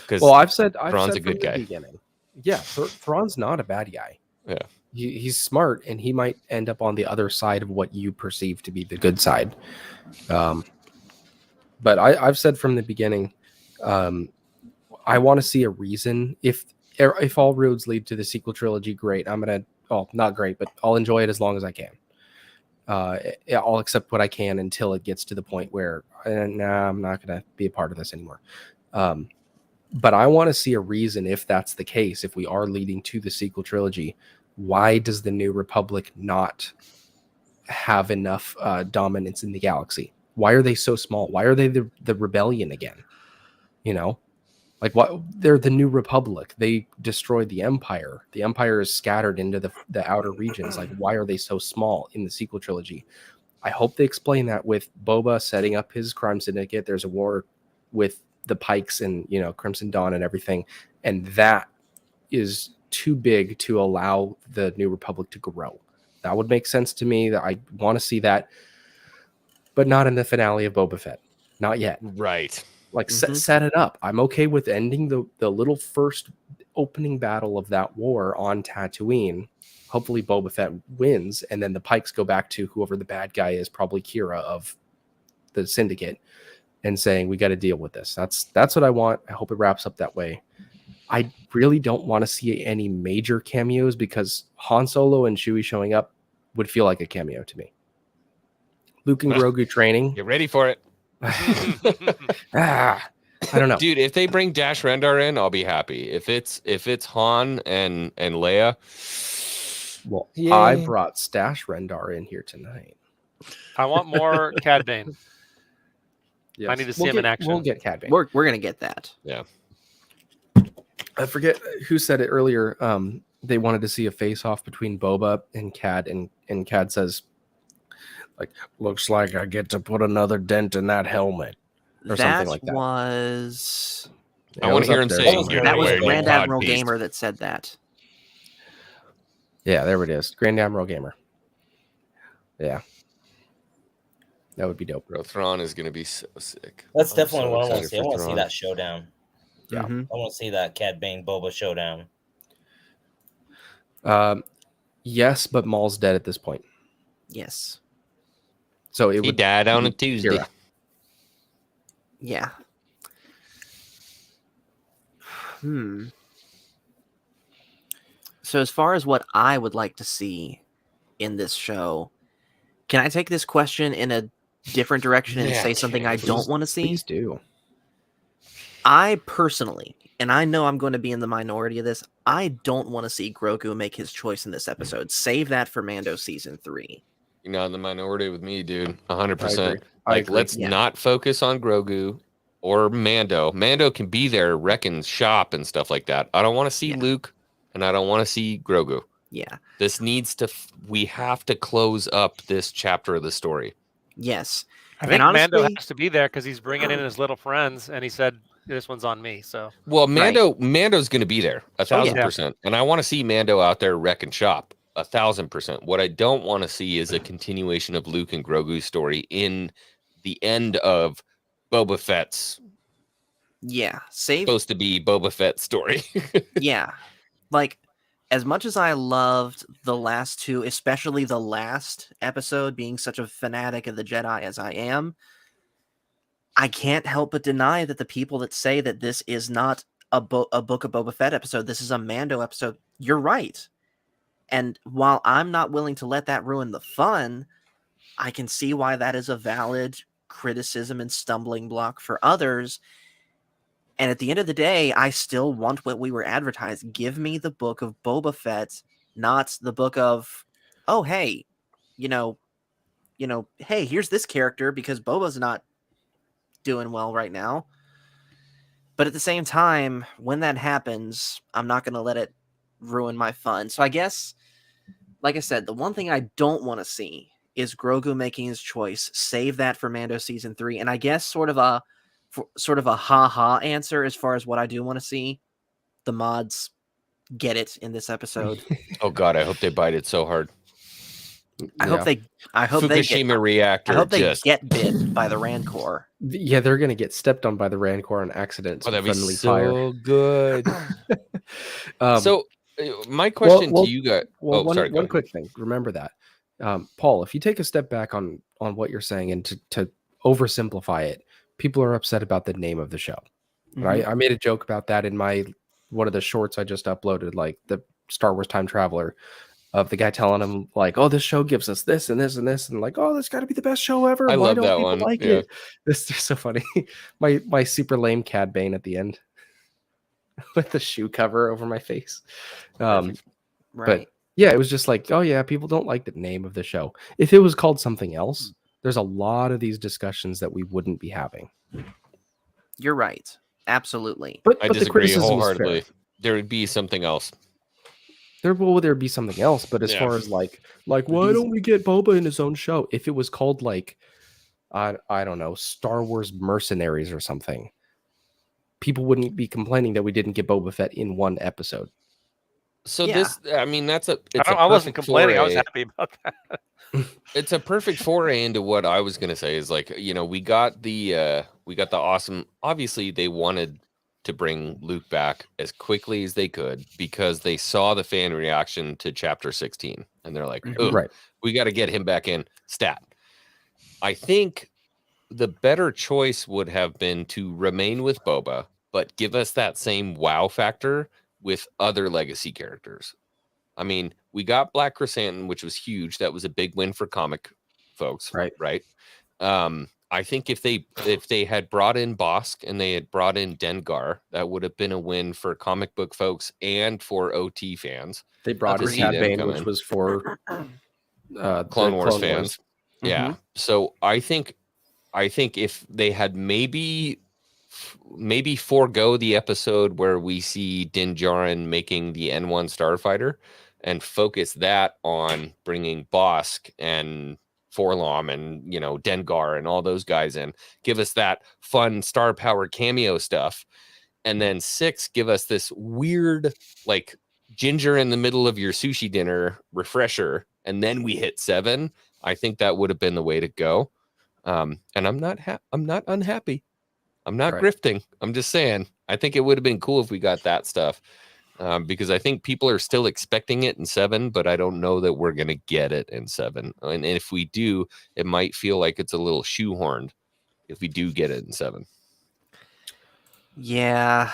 Well, I've said Thrawn's a from good the guy. beginning. Yeah, Thrawn's not a bad guy. Yeah. He's smart, and he might end up on the other side of what you perceive to be the good side. But I've said from the beginning, I want to see a reason. If all roads lead to the sequel trilogy, great. I'm gonna, well, not great, but I'll enjoy it as long as I can. I'll accept what I can until it gets to the point where, nah, I'm not gonna be a part of this anymore. But I want to see a reason if that's the case. If we are leading to the sequel trilogy, why does the New Republic not have enough dominance in the galaxy? Why are they so small? Why are they the rebellion again? You know, like what? They're the New Republic. They destroyed the Empire. The Empire is scattered into the outer regions. Like, why are they so small in the sequel trilogy? I hope they explain that with Boba setting up his crime syndicate. There's a war with the Pikes and, you know, Crimson Dawn and everything, and that is too big to allow the New Republic to grow. That would make sense to me. That I want to see that, but not in the finale of Boba Fett. Not yet. Right. Like set it up. I'm okay with ending the little first opening battle of that war on Tatooine. Hopefully Boba Fett wins, and then the Pikes go back to whoever the bad guy is, probably Kira of the Syndicate, and saying, we got to deal with this. That's what I want. I hope it wraps up that way. I really don't want to see any major cameos, because Han Solo and Chewie showing up would feel like a cameo to me. Luke and Grogu training. Get ready for it. I don't know. Dude, if they bring Dash Rendar in, I'll be happy. If it's Han and Leia, Well, Yeah. I brought Stash Rendar in here tonight. I want more Cad Bane. I need to see him in action. We'll get Cad Bane. We're gonna get that. Yeah. I forget who said it earlier. They wanted to see a face-off between Boba and Cad, and Cad says, like, looks like I get to put another dent in that helmet. Or something like that. Was Yeah, I it want was to hear up him there say, somewhere. that was "You're Grand wearing Admiral codpiece." Gamer that said that. Yeah, there it is. Grand Admiral Gamer. Yeah. That would be dope. Bro, Thrawn is going to be so sick. That's I'm definitely so what I want to excited see. I for want to see Thrawn. that showdown. Yeah. Mhm. I want to see that Cad Bane Boba showdown. Yes, but Maul's dead at this point. Yes. So it He would died on a be Tuesday. Kira. Yeah. So as far as what I would like to see in this show, can I take this question in a different direction and Yeah, say something I please. don't want to see? Please do. I personally, and I know I'm going to be in the minority of this, I don't want to see Grogu make his choice in this episode. Save that for Mando season 3. You're not in the minority with me, dude. I 100%. agree. I Like, agree. let's Yeah. not focus on Grogu or Mando. Mando can be there, wrecking shop and stuff like that. I don't want to see Yeah. Luke, and I don't want to see Grogu. Yeah. This needs to. We have to close up this chapter of the story. Yes. I think And Mando honestly- has to be there because he's bringing in his little friends, and he said this one's on me. So Well, Mando's going to be there 1,000%, and I want to see Mando out there wrecking shop 1,000%. What I don't want to see is a continuation of Luke and Grogu's story in the end of Boba Fett's Yeah. Save supposed to be Boba Fett's story. Yeah. Like, as much as I loved the last two, especially the last episode, being such a fanatic of the Jedi as I am, I can't help but deny that the people that say that this is not a Book of Boba Fett episode, this is a Mando episode, you're right. And while I'm not willing to let that ruin the fun, I can see why that is a valid criticism and stumbling block for others. And at the end of the day, I still want what we were advertised. Give me the book of Boba Fett, not the book of, oh, hey, hey, here's this character because Boba's not doing well right now. But at the same time, when that happens, I'm not going to let it ruin my fun. So I guess, like I said, the one thing I don't want to see is Grogu making his choice. Save that for Mando season 3. And I guess sort of a ha-ha answer as far as what I do want to see. The mods get it in this episode. Oh God, I hope they bite it so hard. I hope they Fukushima reactor. I hope they just get bit by the Rancor. Yeah, they're gonna get stepped on by the Rancor on accident. oh, that'd be friendly so fire. good. Um, So, my question well, to you guys. Well, oh, sorry. go one ahead. quick thing. Remember that, Paul. If you take a step back on what you're saying and to oversimplify it, people are upset about the name of the show. Right? I made a joke about that in one of the shorts I just uploaded, like the Star Wars Time Traveler, of the guy telling him like, "Oh, this show gives us this and this and this," and like, "Oh, this got to be the best show ever." I Why love don't that people one. like Yeah. it? This is so funny. my super lame Cad Bane at the end with the shoe cover over my face. Right. But yeah, it was just like, oh yeah, people don't like the name of the show. If it was called something else, there's a lot of these discussions that we wouldn't be having. You're right. Absolutely. But I the disagree criticism is fair. wholeheartedly. There would be something else. There be something else, but as Yeah. far as like why don't we get Boba in his own show? If it was called like I don't know, Star Wars Mercenaries or something, people wouldn't be complaining that we didn't get Boba Fett in one episode. So Yeah. I mean, it's I a wasn't perfect complaining. I was foray. happy about that. It's a perfect foray into what I was gonna say. Is like, we got the awesome. Obviously, they wanted to bring Luke back as quickly as they could because they saw the fan reaction to Chapter 16, and they're like, "Oh, Right. we got to get him back in stat." I think the better choice would have been to remain with Boba, but give us that same wow factor with other legacy characters. I mean, we got Black Chrysanthemum, which was huge. That was a big win for comic folks, Right. right? I think if they had brought in Bosk and they had brought in Dengar, that would have been a win for comic book folks and for OT fans. They brought in see Cad them Bane, come which in. was for Clone the Wars fans. Yeah. Mhm. So I think if they had maybe forego the episode where we see Din Djarin making the N1 starfighter and focus that on bringing Bosk and Forlom and Dengar and all those guys in, give us that fun star power cameo stuff, and then 6 give us this weird like ginger in the middle of your sushi dinner refresher, and then we hit 7. I think that would have been the way to go. And I'm not unhappy. I'm not Right. grifting. I'm just saying, I think it would have been cool if we got that stuff. Because I think people are still expecting it in 7, but I don't know that we're going to get it in 7. And if we do, it might feel like it's a little shoehorned if we do get it in 7. Yeah.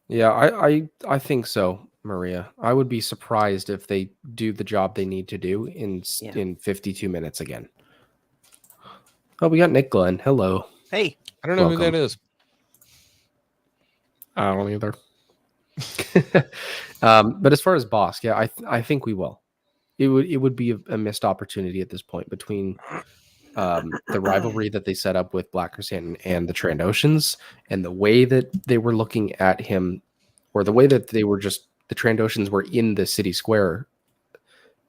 Yeah, I think so, Maria. I would be surprised if they do the job they need to do in 52 minutes again. Oh, we got Nick Glenn. Hello. Hey. I don't know Welcome. who that is. I don't either. But as far as Bosk, yeah, I think we will. It would be a missed opportunity at this point between the rivalry that they set up with Black Krrsantan and the Trandoshans, and the way that they were looking at him, or the way that they were just the Trandoshans were in the city square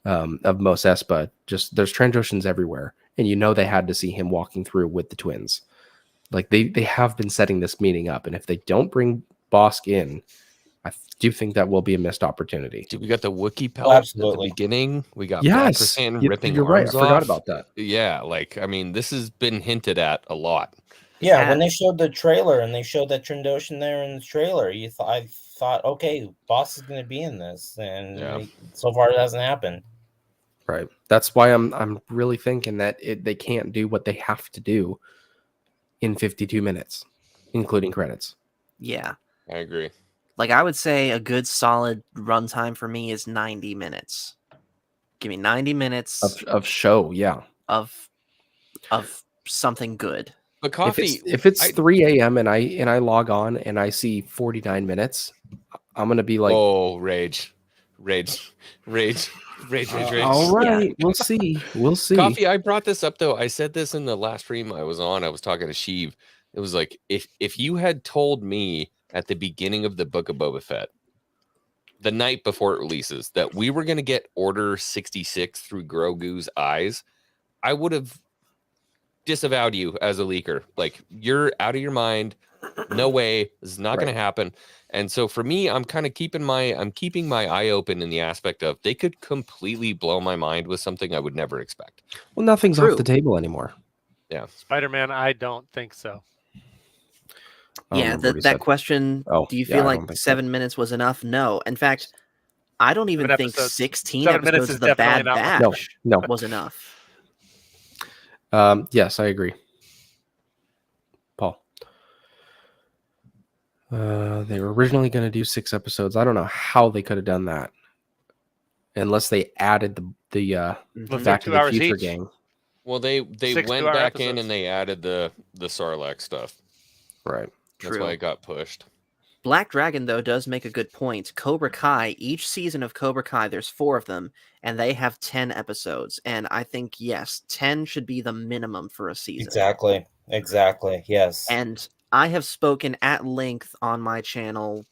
of Mos Espa. Just there's Trandoshans everywhere, and they had to see him walking through with the twins. Like they have been setting this meeting up, and if they don't bring Bosk in, I do think that will be a missed opportunity. Dude, we got the Wookiee pellet at the absolutely. beginning. We got Yes, Black Krrsantan ripping you're right. I arms forgot off. about that. Yeah, I mean, this has been hinted at a lot. Yeah, when they showed the trailer and they showed that Trandoshan there in the trailer, I thought, okay, Boss is going to be in this, and so far it hasn't happened. Right. That's why I'm really thinking that they can't do what they have to do in 52 minutes, including credits. Yeah. I agree. Like, I would say a good solid runtime for me is 90 minutes. Give me 90 minutes of show, yeah. Of something good. But Coffee, if it's 3 a.m. and I log on and I see 49 minutes, I'm gonna be like, oh, rage. All right, we'll see. Coffee, I brought this up though. I said this in the last stream I was on. I was talking to Sheev. It was like if you had told me at the beginning of the Book of Boba Fett, the night before it releases, that we were going to get Order 66 through Grogu's eyes, I would have disavowed you as a leaker. Like, you're out of your mind. No way. This is not going to happen. And so for me, I'm kind of keeping my eye open in the aspect of they could completely blow my mind with something I would never expect. Well, nothing's off the table anymore. Yeah. Spider-Man, I don't think so. Yeah, that question, do you feel like 7 minutes was enough? No. In fact, I don't even think 16 episodes of the Bad Batch was enough. Yes, I agree. Paul. They were originally going to do 6 episodes. I don't know how they could have done that, unless they added the Back to the Future gang. Well, they went back in and they added the Sarlacc stuff. Right. That's why it got pushed. Black Dragon, though, does make a good point. Cobra Kai, each season of Cobra Kai, there's 4 of them, and they have 10 episodes. And I think, yes, 10 should be the minimum for a season. Exactly. Yes. And I have spoken at length on my channel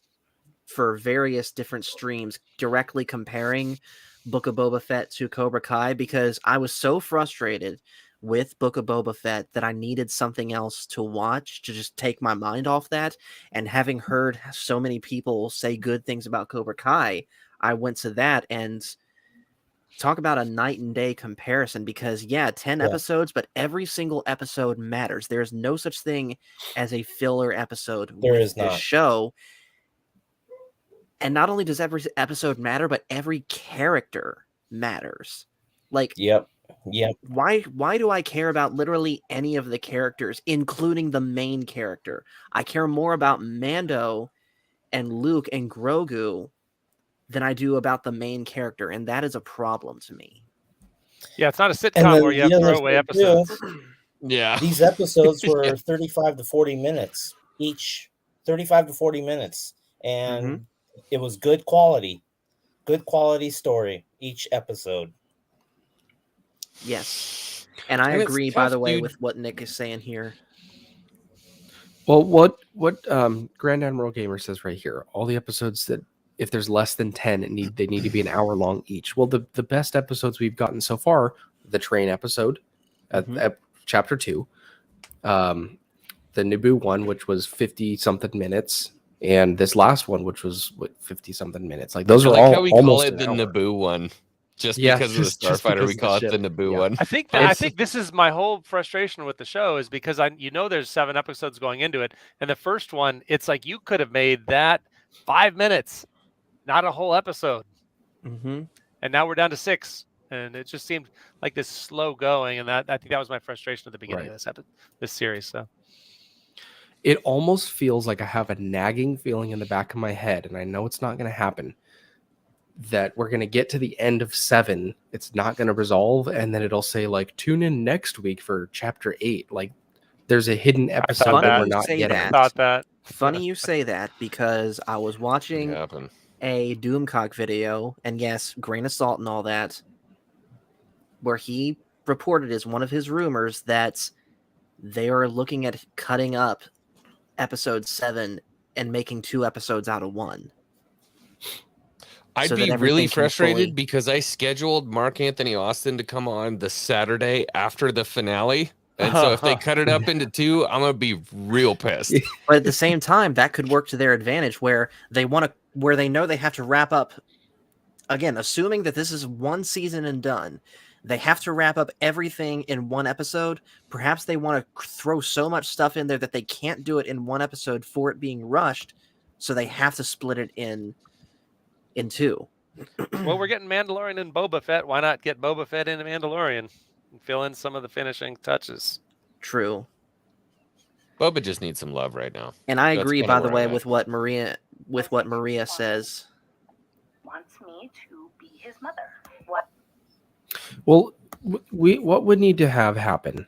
for various different streams directly comparing Book of Boba Fett to Cobra Kai, because I was so frustrated with Book of Boba Fett that I needed something else to watch to just take my mind off that. And having heard so many people say good things about Cobra Kai, I went to that, and talk about a night and day comparison, because 10 episodes, but every single episode matters. There's no such thing as a filler episode with this show. And not only does every episode matter, but every character matters. Like, Yep. Why do I care about literally any of the characters, including the main character? I care more about Mando and Luke and Grogu than I do about the main character, and that is a problem to me. Yeah, it's not a And sitcom then where you have the other throwaway thing, episodes. Yeah. these episodes were Yeah. 35 to 40 minutes each, 35 to 40 minutes. And it was good quality story each episode. Yes. And I And it's agree, by tough, the way, dude. with what Nick is saying here. Well, what Grand Admiral Gamer says right here, all the episodes that if there's less than 10, they need to be an hour long each. Well, the best episodes we've gotten so far, the train episode, at chapter 2, the Naboo one, which was 50 something minutes, and this last one, which was 50 something minutes. Like those I are like all how we call almost it an the hour. Naboo one. Just Yeah, because of the just Starfighter, because we of the call it ship. the Naboo Yeah. one. I think this is my whole frustration with the show is because there's 7 episodes going into it, and the first one, it's like you could have made that 5 minutes, not a whole episode, Mm-hmm. and now we're down to 6, and it just seemed like this slow going, and I think that was my frustration at the beginning of this series. So It almost feels like I have a nagging feeling in the back of my head, and I know it's not going to happen, that we're going to get to the end of 7, it's not going to resolve, and then it'll say like tune in next week for chapter 8. Like there's a hidden episode that we're not getting. I thought that. Funny you say that, because I was watching Happen. a Doomcock video, and yes, grain of salt and all that, where he reported as one of his rumors that they are looking at cutting up episode 7 and making 2 episodes out of 1. I'd so that be everything really can frustrated fully- because I scheduled Mark Anthony Austin to come on the Saturday after the finale. And so if they cut it up into 2, I'm going to be real pissed. But at the same time, that could work to their advantage, where they know they have to wrap up, again, assuming that this is one season and done, they have to wrap up everything in one episode. Perhaps they want to throw so much stuff in there that they can't do it in one episode for it being rushed, so they have to split it in 2. Well, we're getting Mandalorian and Boba Fett. Why not get Boba Fett into Mandalorian and fill in some of the finishing touches? True. Boba just needs some love right now. And I That's agree, kinda by the where way, I'm at. with what Maria says. Wants me to be his mother. What? Well, what would need to have happen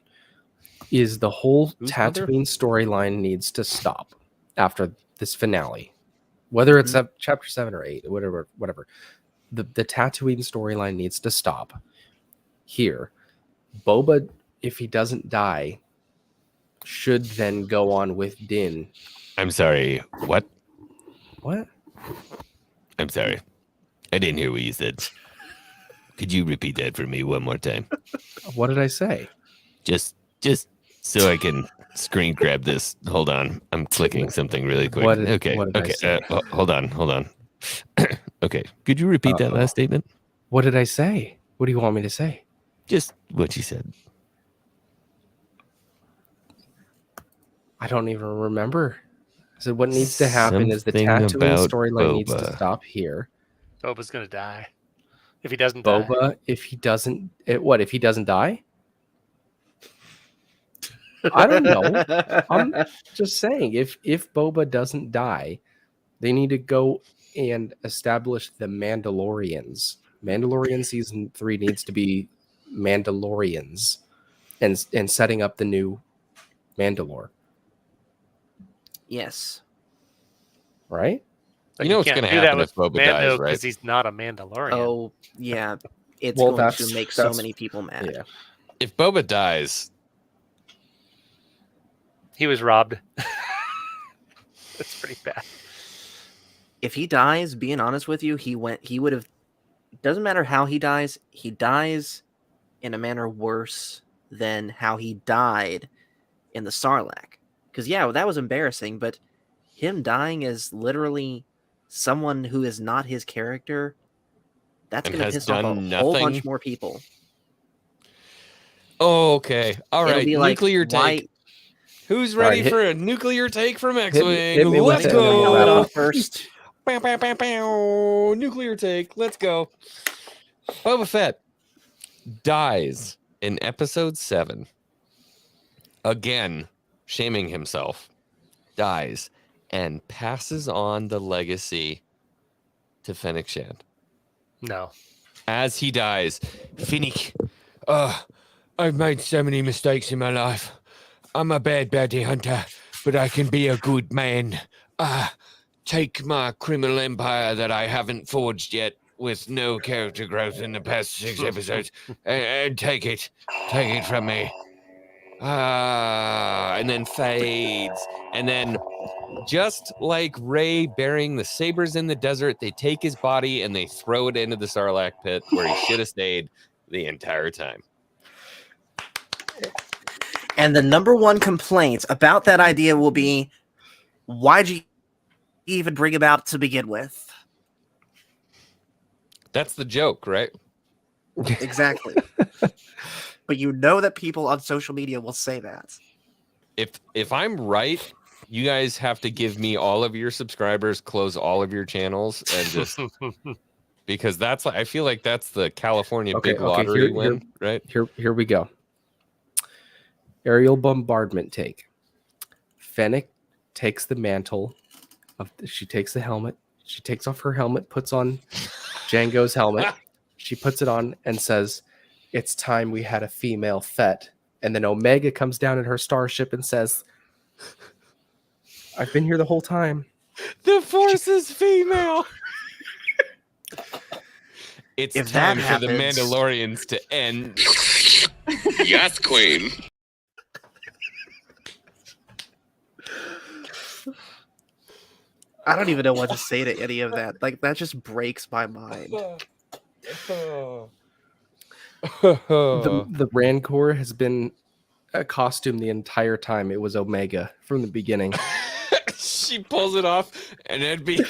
is the whole Whose mother? Tatooine storyline needs to stop after this finale, whether it's up chapter 7 or 8, whatever. The Tatooine storyline needs to stop here. Boba, if he doesn't die, should then go on with Din. I'm sorry. What? What? I'm sorry. I didn't hear what you said. Could you repeat that for me one more time? What did I say? Just so I can screen grab this. Hold on. I'm clicking something really quick. What did I Okay. say? Hold on. Okay. Could you repeat that last statement? What did I say? What do you want me to say? Just what you said. I don't even remember. So what needs to happen is the Something Tatooine about storyline needs to Boba. stop here. Boba's gonna die if he doesn't die. Boba, if he doesn't, if he doesn't die? I don't know. I'm just saying, if Boba doesn't die, they need to go and establish the Mandalorians. Mandalorian season 3 needs to be Mandalorians, and setting up the new Mandalore. Yes. Right? But You know what's can't gonna do that happen with if Boba Mando dies, right? because he's not a Mandalorian. Oh, yeah. It's Well, going to make so that's- many people mad. Yeah. If Boba dies, He was robbed. That's pretty bad. If he dies, being honest with you, he would have, doesn't matter how he dies in a manner worse than how he died in the Sarlacc. Because, yeah, that was embarrassing, but him dying as literally someone who is not his character, that's And going to has piss off a done whole bunch nothing? more people. oh, okay. All It'll right. be like, Nuclear why- take. Who's All right, ready hit- for a nuclear take from hit X-Wing? me with Let's it. I'll let go. off first. Bow, bow, bow, bow. Nuclear take. Let's go. Boba Fett dies in episode 7. Again, shaming himself. Dies and passes on the legacy to Fennec Shand. No. As he dies, Finnick, I've made so many mistakes in my life. I'm a bad bounty hunter, but I can be a good man. Take my criminal empire that I haven't forged yet with no character growth in the past 6 episodes and take it from me. And then fades. And then just like Rey burying the sabers in the desert, they take his body and they throw it into the Sarlacc pit where he should have stayed the entire time. And the number one complaint about that idea will be, why'd you even bring about to begin with? That's the joke, right? Exactly. But you know that people on social media will say that. If I'm right, you guys have to give me all of your subscribers, close all of your channels, and just because that's I feel like that's the California big lottery win, right? Here we go. Aerial bombardment take. Fennec takes the mantle. She takes the helmet. She takes off her helmet, puts on Django's helmet. She puts it on and says, "It's time we had a female Fett." And then Omega comes down in her starship and says, "I've been here the whole time. The Force is female." It's If time that for the happens- Mandalorians to end. Yes, Queen. I don't even know what to say to any of that. Like, that just breaks my mind. The Rancor has been a costume the entire time. It was Omega from the beginning. She pulls it off, and it'd be.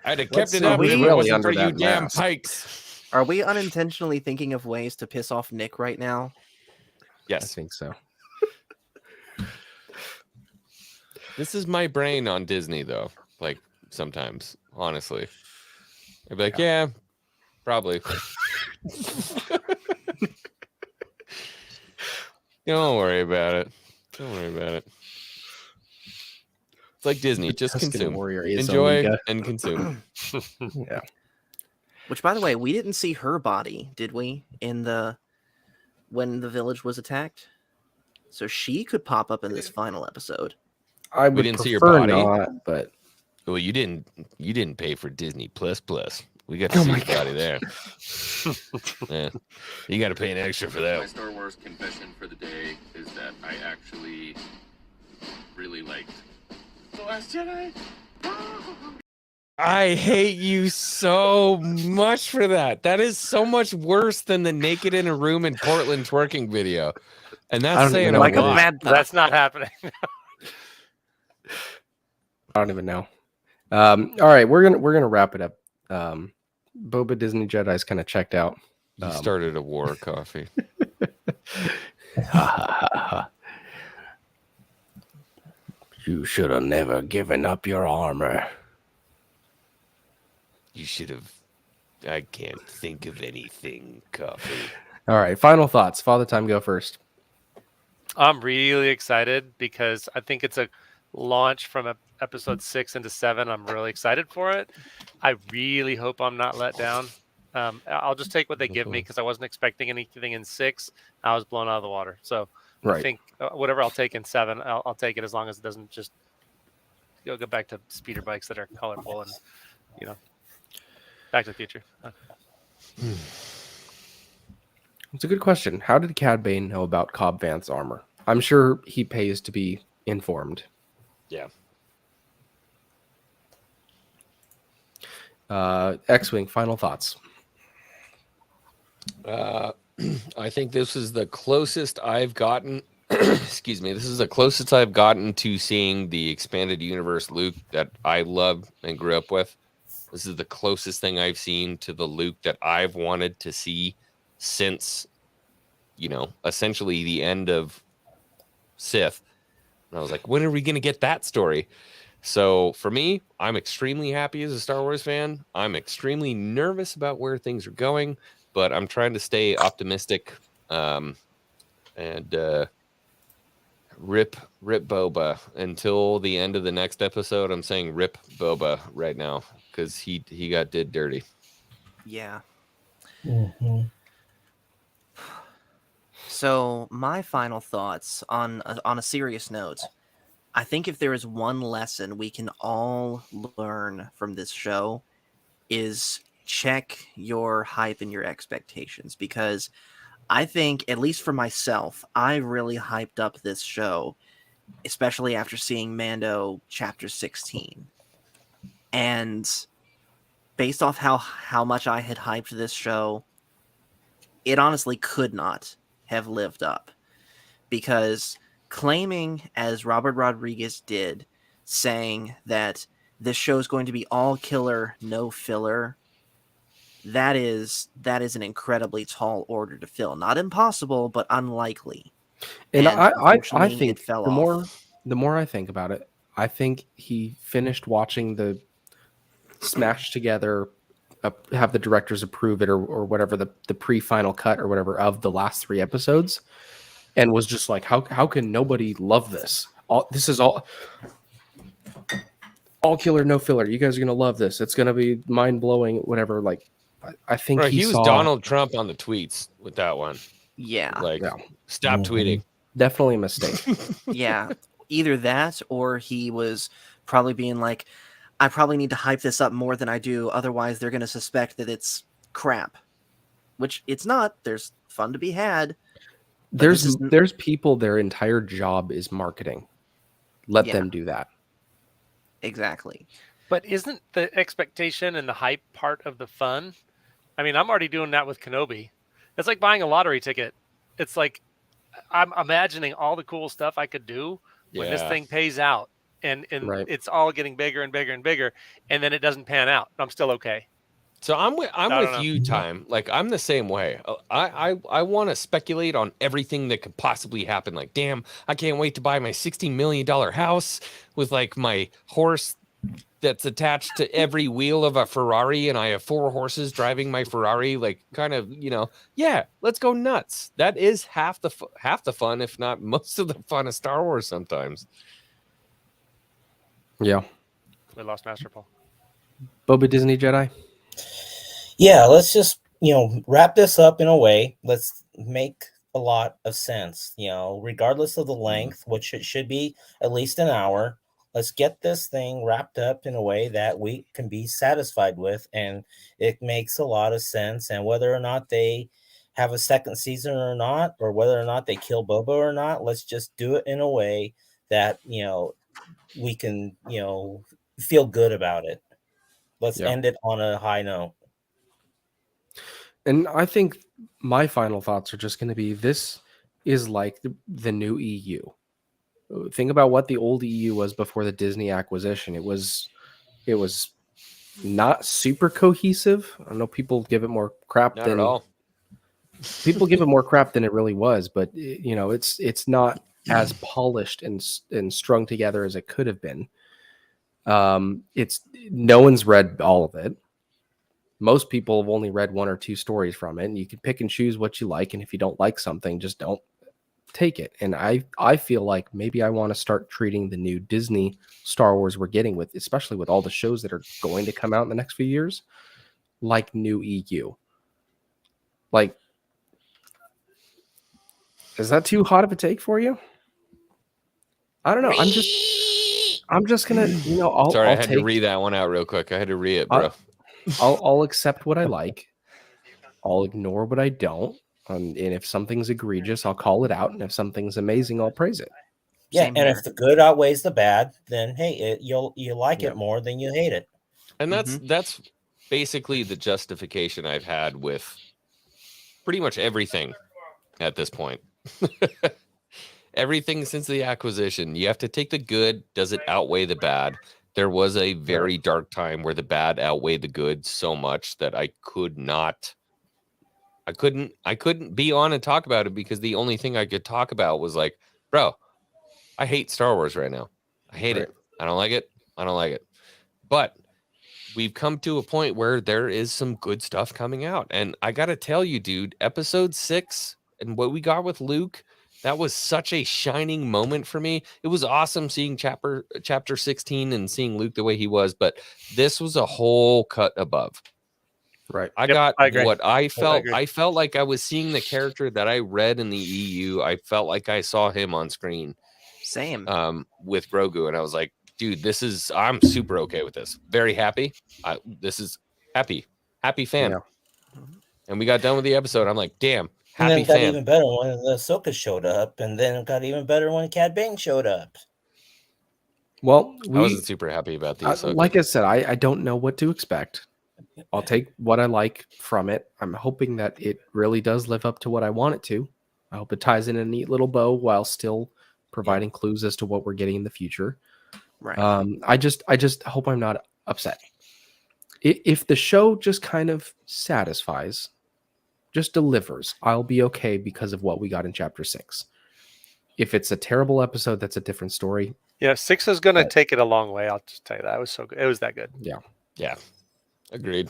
I'd have kept it see up who's if it really wasn't under for you that damn mask. pikes. Are we unintentionally thinking of ways to piss off Nick right now? I Yes, think so. this is my brain on Disney, though. Like sometimes, honestly, I'd be like, yeah probably. Don't worry about it. Don't worry about it. It's like Disney. Just Tusken consume. Warrior is Enjoy Omega. and consume. Yeah. Which, by the way, we didn't see her body, did we? When the village was attacked? So she could pop up in this final episode. I would didn't see your prefer body. not, but Well, you didn't pay for Disney Plus. We got to Oh see my your body there. Yeah. You got to pay an extra for My that. Star Wars confession for the day is that I actually really liked The Last Jedi. I hate you so much for that. That is so much worse than the naked in a room in Portland twerking video. And I that's don't saying even a know Like a lot. bad That's not happening. I don't even know. All right, we're gonna wrap it up. Boba Disney Jedi's kind of checked out. You started a war, Coffee. You should have never given up your armor. You should have. I can't think of anything, Coffee. All right, final thoughts. Father Time, go first. I'm really excited because I think it's a launch from episode 6 into 7. I'm really excited for it. I really hope I'm not let down. I'll just take what they give me because I wasn't expecting anything in 6. I was blown out of the water. So Right. I think whatever I'll take in 7, I'll take it as long as it doesn't just go back to speeder bikes that are colorful and, Back to the Future. It's a good question. How did Cad Bane know about Cobb Vanth's armor? I'm sure he pays to be informed. Yeah. X-Wing, final thoughts. I think this is the closest I've gotten. Excuse me. This is the closest I've gotten to seeing the expanded universe Luke that I love and grew up with. This is the closest thing I've seen to the Luke that I've wanted to see since, essentially the end of Sith. And I was like, when are we going to get that story? So for me, I'm extremely happy as a Star Wars fan. I'm extremely nervous about where things are going, but I'm trying to stay optimistic. Rip Boba until the end of the next episode. I'm saying rip Boba right now because he did dirty. Yeah. Mm-hmm. So my final thoughts on a serious note, I think if there is one lesson we can all learn from this show is check your hype and your expectations, because I think, at least for myself, I really hyped up this show, especially after seeing Mando Chapter 16. And based off how much I had hyped this show, it honestly could not have lived up. Because claiming, as Robert Rodriguez did, saying that this show is going to be all killer, no filler, that is an incredibly tall order to fill. Not impossible, but unlikely. And I unfortunately, think it fell the more I think about it, I think he finished watching the smashed together, have the directors approve it or whatever, the pre-final cut or whatever of the last 3 episodes, and was just like, how can nobody love this? This is all killer, no filler. You guys are gonna love this. It's gonna be mind blowing. Whatever. Like, I think Right, he was saw Donald Trump on the tweets with that one. Yeah. Like, Yeah. stop tweeting. Definitely a mistake. Yeah. Either that, or he was probably being like, I probably need to hype this up more than I do, otherwise they're going to suspect that it's crap. Which it's not. There's fun to be had. There's people, their entire job is marketing. Let them do that. Exactly. But isn't the expectation and the hype part of the fun? I mean, I'm already doing that with Kenobi. It's like buying a lottery ticket. It's like I'm imagining all the cool stuff I could do when this thing pays out. And Right. it's all getting bigger and bigger and bigger, and then it doesn't pan out. I'm still okay. So I'm with you, Time. Like, I'm the same way. I want to speculate on everything that could possibly happen. Like, damn, I can't wait to buy my $16 million house with like my horse that's attached to every wheel of a Ferrari, and I have 4 horses driving my Ferrari. Like, kind of, yeah, let's go nuts. That is half the fun, if not most of the fun of Star Wars sometimes. Yeah. We lost Master Paul. Boba Disney Jedi. Yeah, let's just, wrap this up in a way. Let's make a lot of sense, regardless of the length, which it should be at least an hour. Let's get this thing wrapped up in a way that we can be satisfied with, and it makes a lot of sense. And whether or not they have a second season or not, or whether or not they kill Boba or not, let's just do it in a way that, we can, feel good about it. Let's end it on a high note. And I think my final thoughts are just going to be, this is like the new EU. Think about what the old EU was before the Disney acquisition. It was not super cohesive. I know people give it more crap Not at all. People give it more crap than it really was, but it's not as polished and strung together as it could have been. No one's read all of it. Most people have only read 1 or 2 stories from it, and you can pick and choose what you like. And if you don't like something, just don't take it. And I feel like maybe I want to start treating the new Disney Star Wars we're getting, with, especially with all the shows that are going to come out in the next few years, like new EU. Like, is that too hot of a take for you? I don't know. I'm just gonna, Sorry, I had to read that one out real quick. I had to read it, bro. I'll accept what I like. I'll ignore what I don't. And if something's egregious, I'll call it out. And if something's amazing, I'll praise it. Yeah, and if the good outweighs the bad, then hey, you'll like it more than you hate it. And that's basically the justification I've had with pretty much everything at this point. Everything since the acquisition. You have to take the good. Does it outweigh the bad? There was a very dark time where the bad outweighed the good so much that I couldn't be on and talk about it, because the only thing I could talk about was like, bro, I hate Star Wars right now. I hate it. I don't like it. I don't like it. But we've come to a point where there is some good stuff coming out. And I got to tell you, dude, episode 6 and what we got with Luke, that was such a shining moment for me. It was awesome seeing chapter 16 and seeing Luke the way he was, but this was a whole cut above. Right. I Yep, got I agree. what I felt. agree. I felt like I was seeing the character that I read in the EU. I felt like I saw him on screen Same. with Grogu, and I was like, dude, I'm super okay with this. Very happy. This is happy fan. Yeah. And we got done with the episode. I'm like, damn, And then happy it got fan. even better when the Ahsoka showed up, and then it got even better when Cad Bane showed up. Well, I wasn't super happy about the Ahsoka. like I said, I don't know what to expect. I'll take what I like from it. I'm hoping that it really does live up to what I want it to. I hope it ties in a neat little bow while still providing clues as to what we're getting in the future. Right. I just hope I'm not upset. If the show just kind of satisfies, just delivers, I'll be okay because of what we got in chapter 6. If it's a terrible episode, that's a different story. Yeah, 6 is going to take it a long way. I'll just tell you that. It was so good. It was that good. Yeah. Agreed.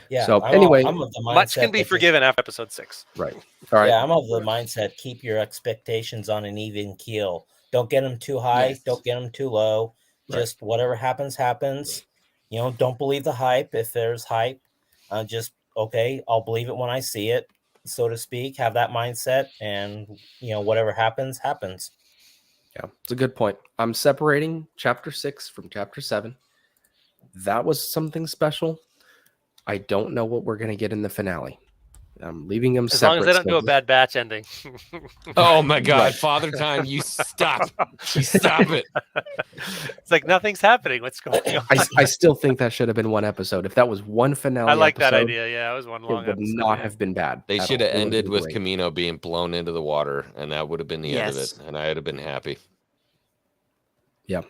Yeah. So anyway, I'm of the mindset Much can be that forgiven after episode 6. Right. All right. Yeah, I'm of the mindset, keep your expectations on an even keel. Don't get them too high. Yes. Don't get them too low. Right. Just whatever happens, happens. You know, don't believe the hype. If there's hype, just, okay, I'll believe it when I see it, so to speak. Have that mindset, and, you know, whatever happens, happens. Yeah, it's a good point. I'm separating chapter 6 from chapter 7. That was something special. I don't know what we're going to get in the finale. I'm leaving them As separate. long as they don't do a bad batch ending. Oh my God, Right. Father Time, you stop. You stop it. It's like nothing's happening. What's going on? I still think that should have been one episode. If that was one finale I like that episode, idea. Yeah, it was one long it would episode. not have been bad. They at should all. have It would ended been with great. Camino being blown into the water, and that would have been the end of Yes. it, and I would have been happy. Yeah.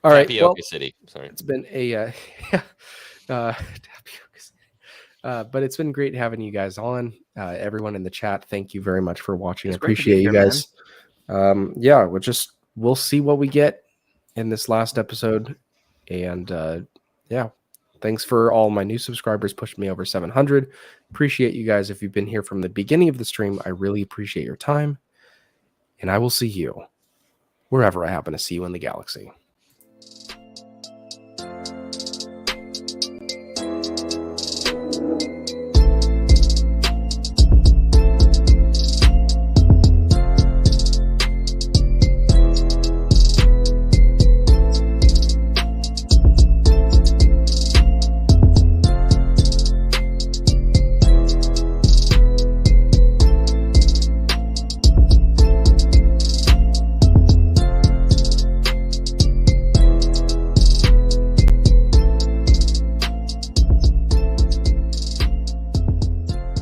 All right. Tapioca Well, City. Sorry. it's been a but it's been great having you guys on. Everyone in the chat, thank you very much for watching. I It's great to be appreciate you here, guys. Yeah, we'll see what we get in this last episode. And yeah, thanks for all my new subscribers pushing me over 700. Appreciate you guys. If you've been here from the beginning of the stream, I really appreciate your time. And I will see you wherever I happen to see you in the galaxy.